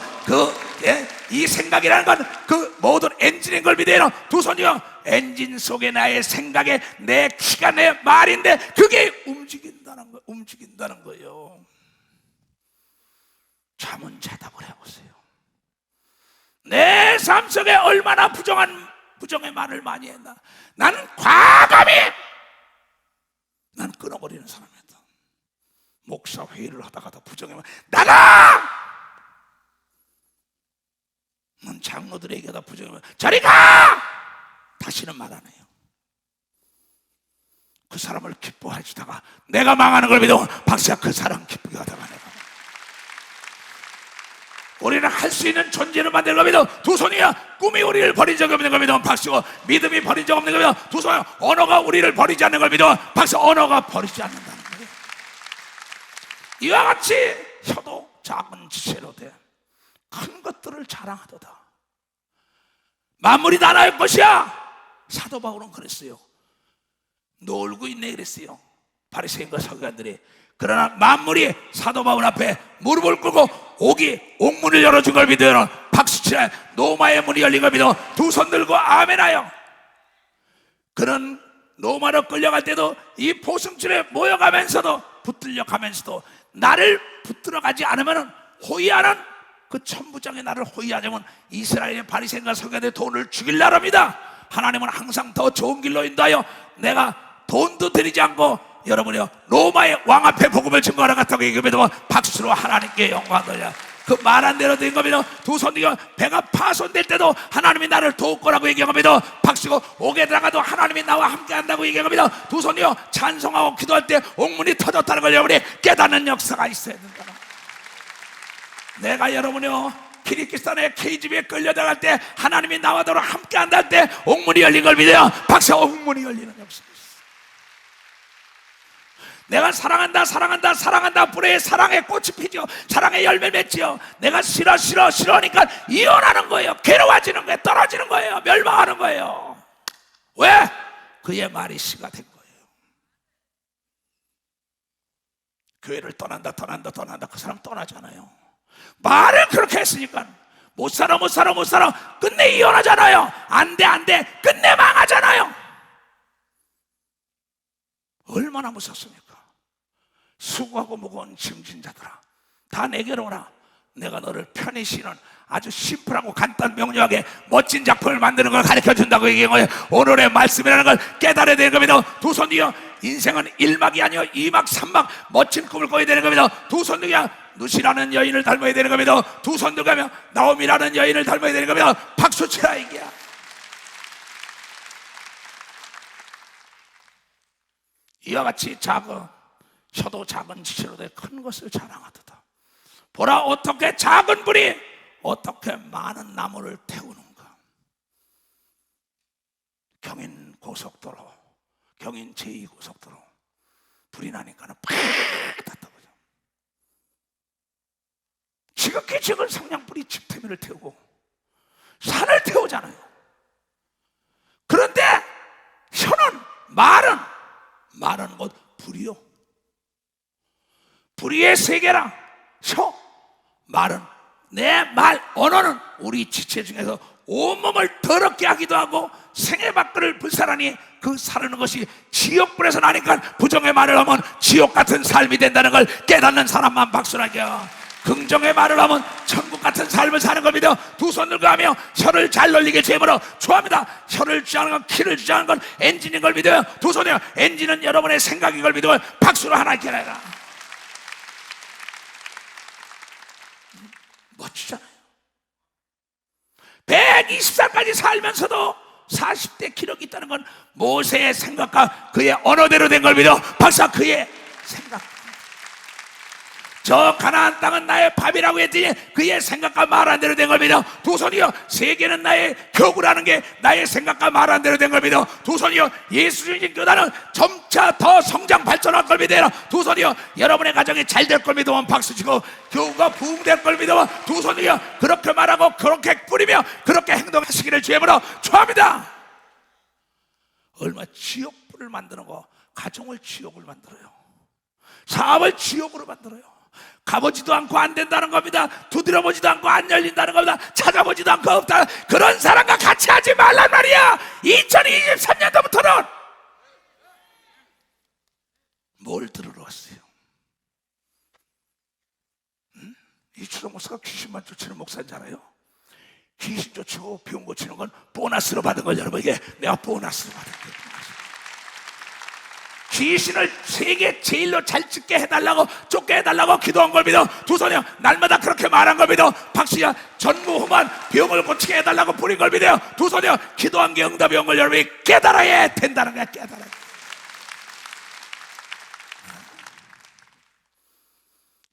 이 생각이라는 건 그 모든 엔진인 걸 믿어요. 두 손이요. 엔진 속에 나의 생각에 내 키가 내 말인데 그게 움직인다는 거예요. 잠은 대답을 해보세요. 내 삶 속에 얼마나 부정의 말을 많이 했나. 나는 과감히 끊어버리는 사람이다. 목사 회의를 하다가도 부정의 말, 나가! 난 장로들에게다 부정의 말, 저리 가! 다시는 말 안 해요. 그 사람을 기뻐하시다가 내가 망하는 걸 믿어. 박사, 그 사람 기쁘게 하다가 내가. 우리는 할 수 있는 존재를 만드는 겁니다. 두 손이야. 꿈이 우리를 버린 적이 없는 겁니다. 박수고, 믿음이 버린 적 없는 겁니다. 두 손이야. 언어가 우리를 버리지 않는 겁니다. 박수, 언어가 버리지 않는다는 거예요. 이와 같이 혀도 작은 지체로 돼 큰 것들을 자랑하도다. 만물이 다 나의 것이야. 사도 바울은 그랬어요. 놀고 있네 그랬어요. 바리새인과 서기관들이. 그러나 만물이 사도 바울 앞에 무릎을 꿇고 옥문을 열어준 걸 믿어요. 박수치라. 노마의 문이 열린 걸 믿어. 두 손 들고 아멘하여. 그는 로마로 끌려갈 때도 이 포승줄에 모여가면서도, 붙들려 가면서도 나를 붙들어 가지 않으면, 호위하는 그 천부장의 나를 호위하자면 이스라엘의 바리새인과 서기관들의 돈을 죽일라 합니다. 하나님은 항상 더 좋은 길로 인도하여 내가 돈도 드리지 않고 여러분이요 로마의 왕 앞에 복음을 증거하러 갔다고 얘기하면 박수로 하나님께 영광 돌려. 그 말한 대로 된 겁니다. 두 손이요. 배가 파손될 때도 하나님이 나를 도울 거라고 얘기합니다. 박수고, 옥에 들어가도 하나님이 나와 함께 한다고 얘기합니다. 두 손이요. 찬송하고 기도할 때 옥문이 터졌다는 걸 여러분이 깨닫는 역사가 있어야 된다. 내가 여러분이요 키르기스탄의 KGB에 끌려다갈 때 하나님이 나와 더러 함께 한다 때 옥문이 열린 걸 믿어요. 박수. 옥문이 열리는 역사. 내가 사랑한다 불에 사랑의 꽃이 피죠. 사랑의 열매를 맺지요. 내가 싫어하니까 이혼하는 거예요. 괴로워지는 거예요. 떨어지는 거예요. 멸망하는 거예요. 왜? 그의 말이 씨가 된 거예요. 교회를 떠난다 그 사람 떠나잖아요. 말을 그렇게 했으니까 못 살아 끝내 이혼하잖아요. 안 돼 끝내 망하잖아요. 얼마나 무섭습니까? 수고하고 무거운 짐진 자들아, 다 내게로 오라. 내가 너를 편히 쉬는 아주 심플하고 간단 명료하게 멋진 작품을 만드는 걸 가르쳐준다고 얘기한 거예요. 오늘의 말씀이라는 걸 깨달아야 되는 겁니다. 두 손이요. 인생은 1막이 아니요 2막 3막 멋진 꿈을 꿔야 되는 겁니다. 두 손이야. 누시라는 여인을 닮아야 되는 겁니다. 두 손 들고 가며 나옴이라는 여인을 닮아야 되는 겁니다. 박수 치라 이게야. 이와 같이 작은 혀도 작은 지체로되 큰 것을 자랑하도다. 보라, 어떻게 작은 불이 어떻게 많은 나무를 태우는가. 경인 고속도로, 경인 제2고속도로 불이 나니까는 팍 탔다고요. 지극히 적은 성냥불이 집터미를 태우고 산을 태우잖아요. 그런데 혀는, 말은 곧 불이요. 불의의 세계라. 혀, 말은, 내 말, 언어는 우리 지체 중에서 온몸을 더럽게 하기도 하고 생애 밖을 불살하니 그 사르는 것이 지옥불에서 나니까 부정의 말을 하면 지옥 같은 삶이 된다는 걸 깨닫는 사람만 박수라죠. 긍정의 말을 하면 천국 같은 삶을 사는 겁니다. 두 손 들고 하며 혀를 잘 놀리게 제물로 좋아합니다. 혀를 주장하는 건, 키를 주장하는 건 엔진인 걸 믿어요. 두 손이요, 엔진은 여러분의 생각인 걸 믿어요. 박수로 하나님께 해라. 멋지잖아요. 120살까지 살면서도 40대 기록이 있다는 건 모세의 생각과 그의 언어대로 된 걸 믿어. 박사, 그의 생각. 저 가나안 땅은 나의 밥이라고 했더니 그의 생각과 말한 대로 된 걸 믿어. 두 손이요, 세계는 나의 교구라는 게 나의 생각과 말한 대로 된 걸 믿어. 두 손이요, 예수님 교단은 점차 더 성장 발전할 걸 믿어요. 두 손이요, 여러분의 가정이 잘 될 걸 믿으면 박수치고 교구가 부흥될 걸 믿으면 두 손이요, 그렇게 말하고 그렇게 뿌리며 그렇게 행동하시기를 주님으로 축원합니다. 얼마 지옥불을 만드는 거, 가정을 지옥을 만들어요. 사업을 지옥으로 만들어요. 가보지도 않고 안 된다는 겁니다. 두드려보지도 않고 안 열린다는 겁니다. 찾아보지도 않고 없다. 그런 사람과 같이 하지 말란 말이야. 2023년도부터는 뭘 들으러 왔어요? 이철호 목사가 귀신만 쫓는 목사잖아요. 귀신 쫓고 병 고치는 건 보너스로 받은 거죠. 여러분, 이게 내가 보너스로 받은 거예요. 귀신을 세계 제일로 잘 찍게 해달라고, 쫓게 해달라고 기도한 걸 믿어. 두 손이요, 날마다 그렇게 말한 걸 믿어. 박수야, 전무후무한 병을 고치게 해달라고 부린 걸 믿어요. 두 손이요, 기도한 게 응답이 온 걸 여러분이 깨달아야 된다는 거야. 깨달아야 돼.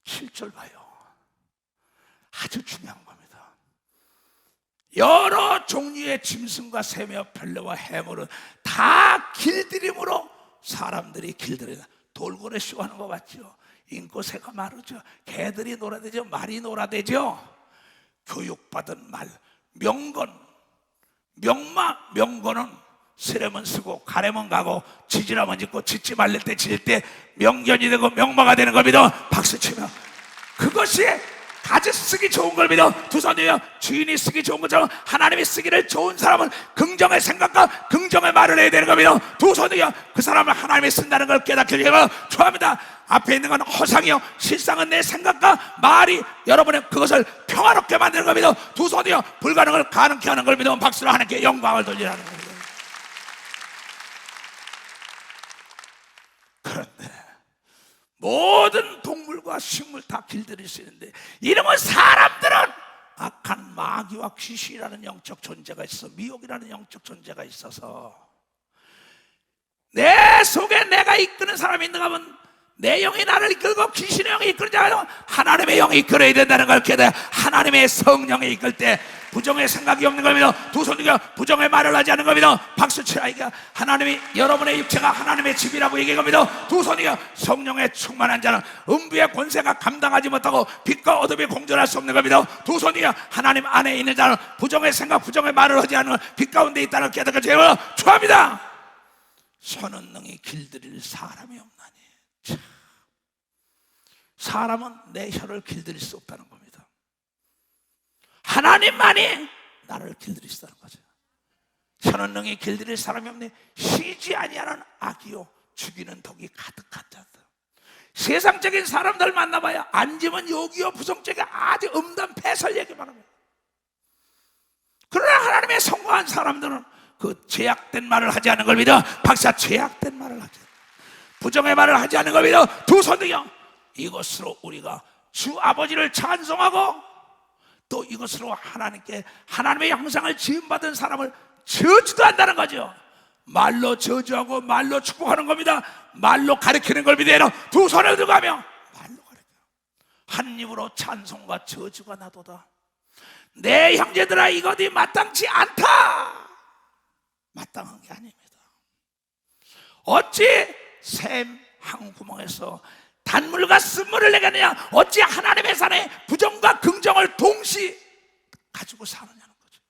7절 봐요. 아주 중요한 겁니다. 여러 종류의 짐승과 새며 별내와 해물은 다 길들임으로 사람들이 길들이다. 돌고래 쇼하는 거 봤죠? 인꼬새가 마르죠. 개들이 놀아대죠. 말이 놀아대죠. 교육받은 말, 명건, 명마, 명건은 쓰려면 쓰고 가려면 가고 지지라면 짓고 짓지 말릴 때 지질 때 명견이 되고 명마가 되는 걸 믿어. 박수치며 그것이 가지 쓰기 좋은 걸 믿어. 두 손이요, 주인이 쓰기 좋은 것처럼 하나님이 쓰기를 좋은 사람은 긍정의 생각과 긍정의 말을 해야 되는 걸 믿어. 두 손이요, 그 사람을 하나님이 쓴다는 걸 깨닫게 되면 좋아합니다. 앞에 있는 건 허상이요, 실상은 내 생각과 말이 여러분의 그것을 평화롭게 만드는 걸 믿어. 두 손이요, 불가능을 가능케 하는 걸 믿어. 박수로 하나님께 영광을 돌리라는 겁니다. 그런데 모든 동물과 식물 다 길들일 수 있는데 이러면 사람들은 악한 마귀와 귀신이라는 영적 존재가 있어, 미혹이라는 영적 존재가 있어서 내 속에 내가 이끄는 사람이 있는가 하면 내 영이 나를 이끌고 귀신의 영이 이끄는 자가 하나님의 영이 이끌어야 된다는 걸 깨달아. 하나님의 성령이 이끌 때 부정의 생각이 없는 겁니다. 두 손이가 부정의 말을 하지 않는 겁니다. 박수치라. 이게 하나님이 여러분의 육체가 하나님의 집이라고 얘기한 겁니다. 두 손이가 성령에 충만한 자는 음부의 권세가 감당하지 못하고 빛과 어둠이 공존할 수 없는 겁니다. 두 손이가 하나님 안에 있는 자는 부정의 생각, 부정의 말을 하지 않는 빛 가운데 있다는 깨닫게 되어 축하합니다. 손은 능히 길들일 사람이 없나니. 사람은 내 혀를 길들일 수 없다는 겁니다. 하나님만이 나를 길들일 수 있다는 거죠. 혀는 능히 길들일 사람이 없네. 쉬지 아니하는 악이요 죽이는 독이 가득한 자다. 세상적인 사람들 만나봐야 앉으면 욕이요 부정적인 아주 음담 패설 얘기만 합니다. 그러나 하나님의 성공한 사람들은 그 죄악된 말을 하지 않는 걸 믿어. 박사, 죄악된 말을 하지, 부정의 말을 하지 않는 걸 믿어. 두 손이요, 이것으로 우리가 주 아버지를 찬송하고 또 이것으로 하나님께 하나님의 형상을 지음받은 사람을 저주도 한다는 거죠. 말로 저주하고 말로 축복하는 겁니다. 말로 가르치는 걸 믿어요. 두 손을 들고 하며 말로 가르쳐. 한 입으로 찬송과 저주가 나도다. 내 형제들아, 이것이 마땅치 않다. 마땅한 게 아닙니다. 어찌 샘 한 구멍에서 단물과 쓴물을 내겠느냐? 어찌 하나님의 산에 부정과 긍정을 동시에 가지고 사느냐는 거죠.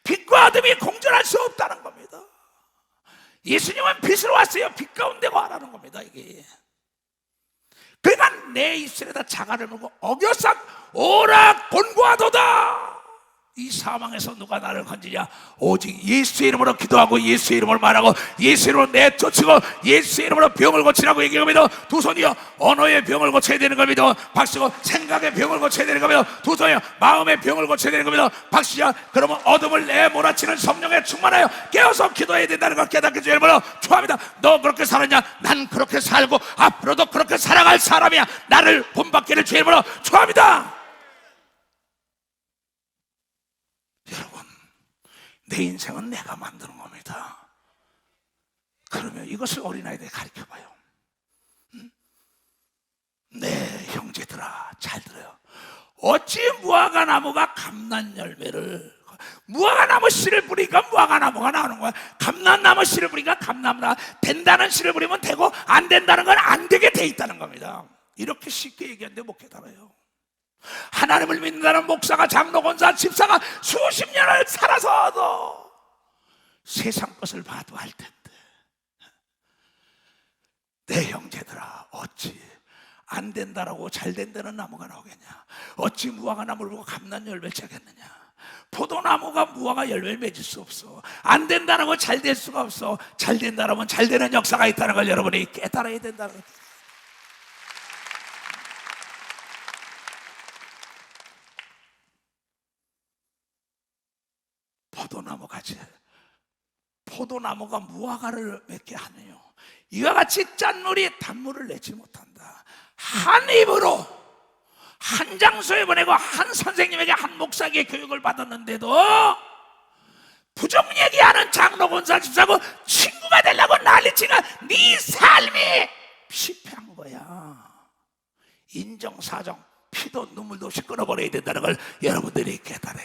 빛과 어둠이 공존할 수 없다는 겁니다. 예수님은 빛으로 왔어요. 빛 가운데 와라는 겁니다. 이게 그러니까 내 입술에다 자갈을 물고 어겨싹 오라 곤고하도다. 이 사망에서 누가 나를 건지냐? 오직 예수의 이름으로 기도하고 예수의 이름으로 말하고 예수의 이름으로 내쫓고 예수의 이름으로 병을 고치라고 얘기합니다. 두 손이요 언어의 병을 고쳐야 되는 겁니다. 박수고 생각의 병을 고쳐야 되는 겁니다. 두 손이요 마음의 병을 고쳐야 되는 겁니다. 박수야. 그러면 어둠을 내몰아치는 성령에 충만하여 깨어서 기도해야 된다는 걸 깨닫게 주의 이름으로 축원합니다. 너 그렇게 살았냐? 난 그렇게 살고 앞으로도 그렇게 살아갈 사람이야. 나를 본받기를 주의 이름으로 축원합니다. 여러분, 내 인생은 내가 만드는 겁니다. 그러면 이것을 어린아이들에 가르쳐봐요. 내 형제들아, 잘 들어요. 어찌 무화과 나무가 감난 열매를, 무화과 나무 씨를 뿌리니까 무화과 나무가 나오는 거야. 감난나무 씨를 뿌리니까 감나무가 된다는 씨를 뿌리면 되고 안 된다는 건 안 되게 돼 있다는 겁니다. 이렇게 쉽게 얘기하는데 못 깨달아요. 하나님을 믿는다는 목사가, 장로, 권사, 집사가 수십 년을 살아서도 세상 것을 봐도 할 텐데, 내 형제들아, 어찌 안 된다라고 잘 된다는 나무가 나오겠냐? 어찌 무화과 나무를 보고 감난 열매를 짜겠느냐? 포도나무가 무화과 열매를 맺을 수 없어. 안 된다라고 잘 될 수가 없어. 잘 된다라면 잘 되는 역사가 있다는 걸 여러분이 깨달아야 된다는 거예요. 포도나무 같이, 포도나무가 무화과를 맺게 하네요. 이와 같이 짠물이 단물을 내지 못한다. 한 입으로 한 장소에 보내고 한 선생님에게, 한 목사에게 교육을 받았는데도 부정 얘기하는 장로, 권사, 집사고 친구가 되려고 난리치는 네 삶이 실패한 거야. 인정사정, 피도 눈물도 없이 끊어버려야 된다는 걸 여러분들이 깨달아.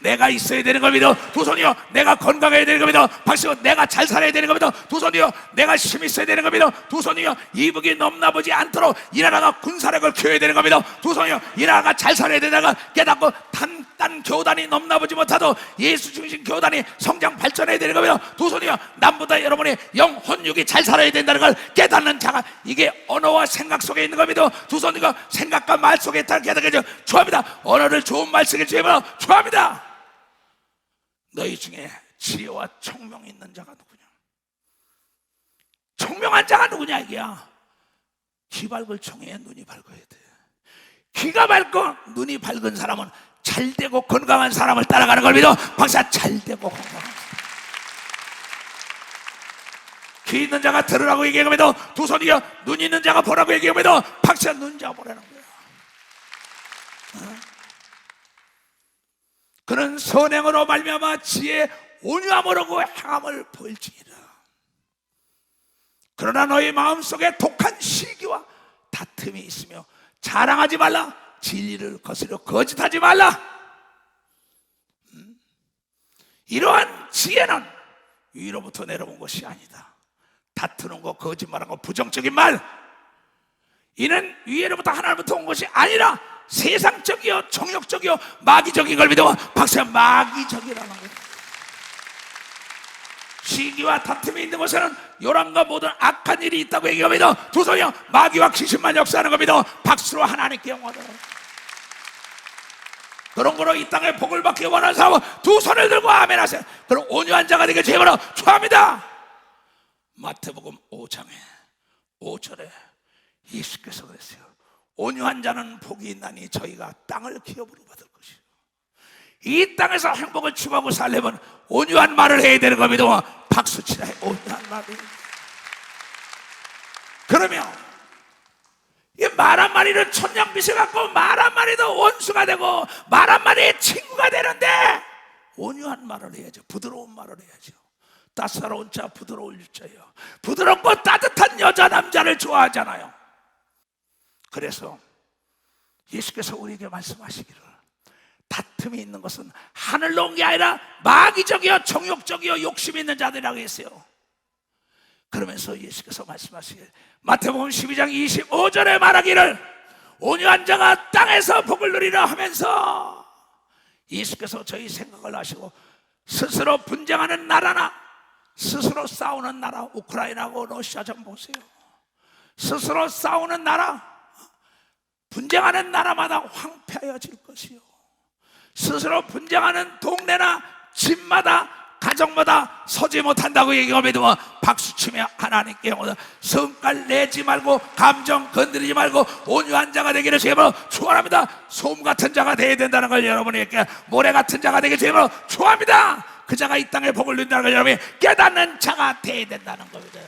내가 있어야 되는 겁니다. 두 손이요 내가 건강해야 되는 겁니다. 박수. 내가 잘 살아야 되는 겁니다. 두 손이요 내가 힘이 있어야 되는 겁니다. 두 손이요 이북이 넘나보지 않도록 이 나라가 군사력을 키워야 되는 겁니다. 두 손이요 이 나라가 잘 살아야 된다는 걸 깨닫고 단 교단이 넘나보지 못하도록 예수 중심 교단이 성장 발전해야 되는 겁니다. 두 손이요 남보다 여러분의 영혼육이 잘 살아야 된다는 걸 깨닫는 자가, 이게 언어와 생각 속에 있는 겁니다. 두 손이요 생각과 말 속에 있다는 깨닫게 축원합니다. 언어를 좋은 말 쓰게 주시면 축원합니다. 너희 중에 지혜와 총명이 있는 자가 누구냐? 총명한 자가 누구냐 이게야. 귀 밝을 총에 눈이 밝아야 돼. 귀가 밝고 눈이 밝은 사람은 잘 되고 건강한 사람을 따라가는 걸 믿어. 박사. 잘 되고 건강한 사람. 귀 있는 자가 들으라고 얘기하면서 두 손이요 눈 있는 자가 보라고 얘기하면서 박사. 눈 자가 보라는 거야. 그는 선행으로 말미암아 지혜 온유함으로 행함을 보일지니라. 그러나 너희 마음속에 독한 시기와 다툼이 있으며 자랑하지 말라. 진리를 거스려 거짓하지 말라. 이러한 지혜는 위로부터 내려온 것이 아니다. 다투는 거, 거짓말하는 거, 부정적인 말, 이는 위로부터 하나님부터 온 것이 아니라 세상적이요 정욕적이요 마귀적인 걸 믿어. 박사. 마귀적이라는 거예요. 시기와 다툼이 있는 곳에는 요란과 모든 악한 일이 있다고 얘기합니다. 두 손이요 마귀와 귀신만 역사하는 겁니다. 박수로 하나님께 영광을. 그런 거로 이 땅에 복을 받기 원하는 사람은 두 손을 들고 아멘 하세요. 그럼 온유한 자가 되게 제발로 축원합니다. 마태복음 5장에 5절에 예수께서 그랬어요. 온유한 자는 복이 있나니 저희가 땅을 기업으로 받을 것이요. 이 땅에서 행복을 추구하고 살려면 온유한 말을 해야 되는 겁니다. 박수 치라. 온유한 말을. 그러면 이 말 한마리는 천냥빚을 갖고 말 한마리도 원수가 되고 말 한마리의 친구가 되는데 온유한 말을 해야죠. 부드러운 말을 해야죠. 따사로운 자 부드러울 자요. 부드럽고 따뜻한 여자 남자를 좋아하잖아요. 그래서 예수께서 우리에게 말씀하시기를 다툼이 있는 것은 하늘로 온 게 아니라 마귀적이요 정욕적이요 욕심이 있는 자들이라고 했어요. 그러면서 예수께서 말씀하시기를 마태복음 12장 25절에 말하기를 온유한 자가 땅에서 복을 누리라 하면서 예수께서 저희 생각을 하시고 스스로 분쟁하는 나라나 스스로 싸우는 나라, 우크라이나하고 러시아 좀 보세요. 스스로 싸우는 나라, 분쟁하는 나라마다 황폐해질 것이요, 스스로 분쟁하는 동네나 집마다 가정마다 서지 못한다고 얘기하면 박수치며 하나님께 성깔 내지 말고 감정 건드리지 말고 온유한 자가 되기를 주님으로 축원합니다. 소음 같은 자가 되어야 된다는 걸 여러분에게, 모래 같은 자가 되기를 주님으로 축원합니다. 그 자가 이 땅에 복을 누린다는 걸 여러분이 깨닫는 자가 되어야 된다는 겁니다.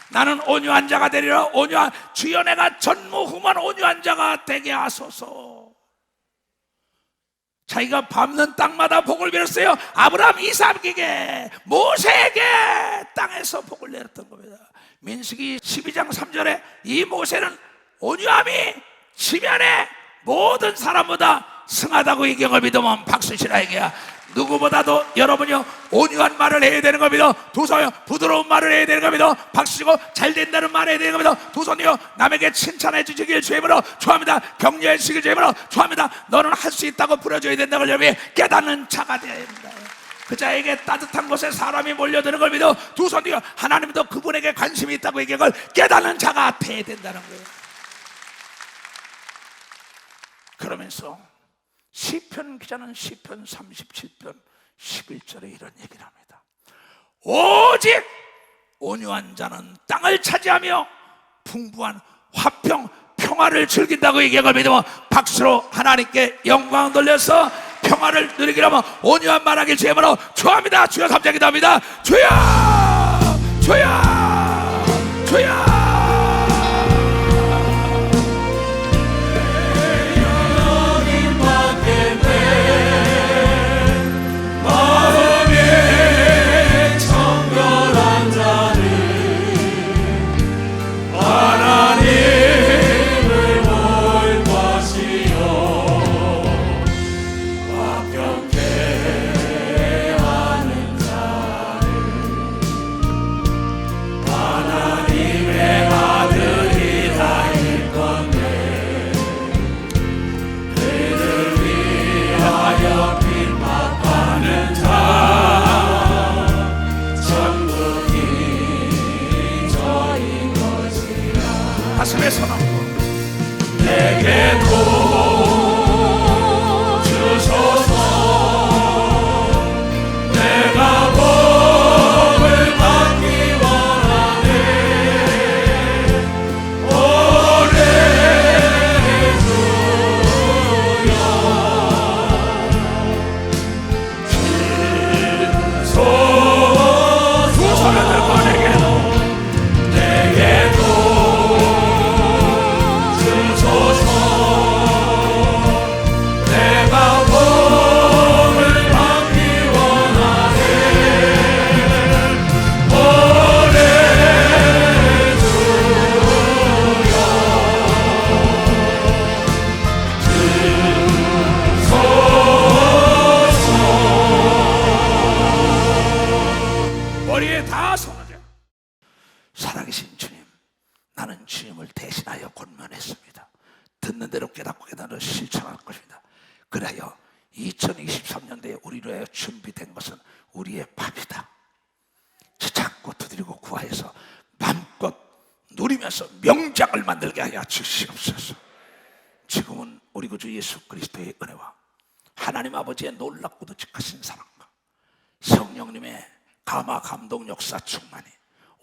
나는 온유한 자가 되리라. 온유한 주여 내가 전무후무한 온유한 자가 되게 하소서. 자기가 밟는 땅마다 복을 빌었어요. 아브라함, 이삭에게, 모세에게 땅에서 복을 내렸던 겁니다. 민수기 12장 3절에 이 모세는 온유함이 지면에 모든 사람보다 승하다고 얘기한 믿으면 박수치라 얘기야. 누구보다도 여러분이요 온유한 말을 해야 되는 겁니다. 두 손이요 부드러운 말을 해야 되는 겁니다. 박수치고 잘 된다는 말을 해야 되는 겁니다. 두 손이요 남에게 칭찬해 주시길 주임으로 좋아합니다. 격려해 주시길 주임으로 좋아합니다. 너는 할 수 있다고 부려줘야 된다고 여러분이 깨닫는 자가 되어야 된다. 그 자에게 따뜻한 곳에 사람이 몰려드는 걸 믿어 두 손이요 하나님도 그분에게 관심이 있다고 얘기한 걸 깨닫는 자가 되어야 된다는 거예요. 그러면서 시편 기자는 시편 37편 11절에 이런 얘기를 합니다. 오직 온유한 자는 땅을 차지하며 풍부한 화평 평화를 즐긴다고 얘기한 걸 믿으면 박수로 하나님께 영광 돌려서 평화를 누리기로 하면 온유한 말하길 주님으로 축원합니다. 주여 감사 기도합니다. 주여 주여 주여. 가슴에 손 얹고 내게 주소서. 내가 복을 받기 원하네. 오래 주여 주소서. 두 손을 들고 내게도 내가 복을 받기 원하네. 오래 주소서. 머리에 다 손을 대. 살아계신 주님, 나는 주님을 대신하여 권면했습니다. 듣는 대로 깨닫고 깨달아 실천할 것입니다. 그래야 2023년도에 우리로 하여 준비된 것은 우리의 밥이다. 찾고 두드리고 구하여서 마음껏 누리면서 명작을 만들게 하여 주시옵소서. 지금은 우리 구주 예수 그리스도의 은혜와 하나님 아버지의 놀랍고도 직하신 사랑과 성령님의 감화 감동 역사 충만이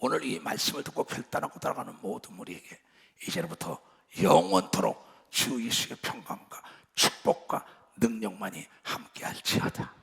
오늘 이 말씀을 듣고 결단하고 따라가는 모든 우리에게 이제부터 영원토록 주 예수의 평강과 축복과 능력만이 함께할지어다.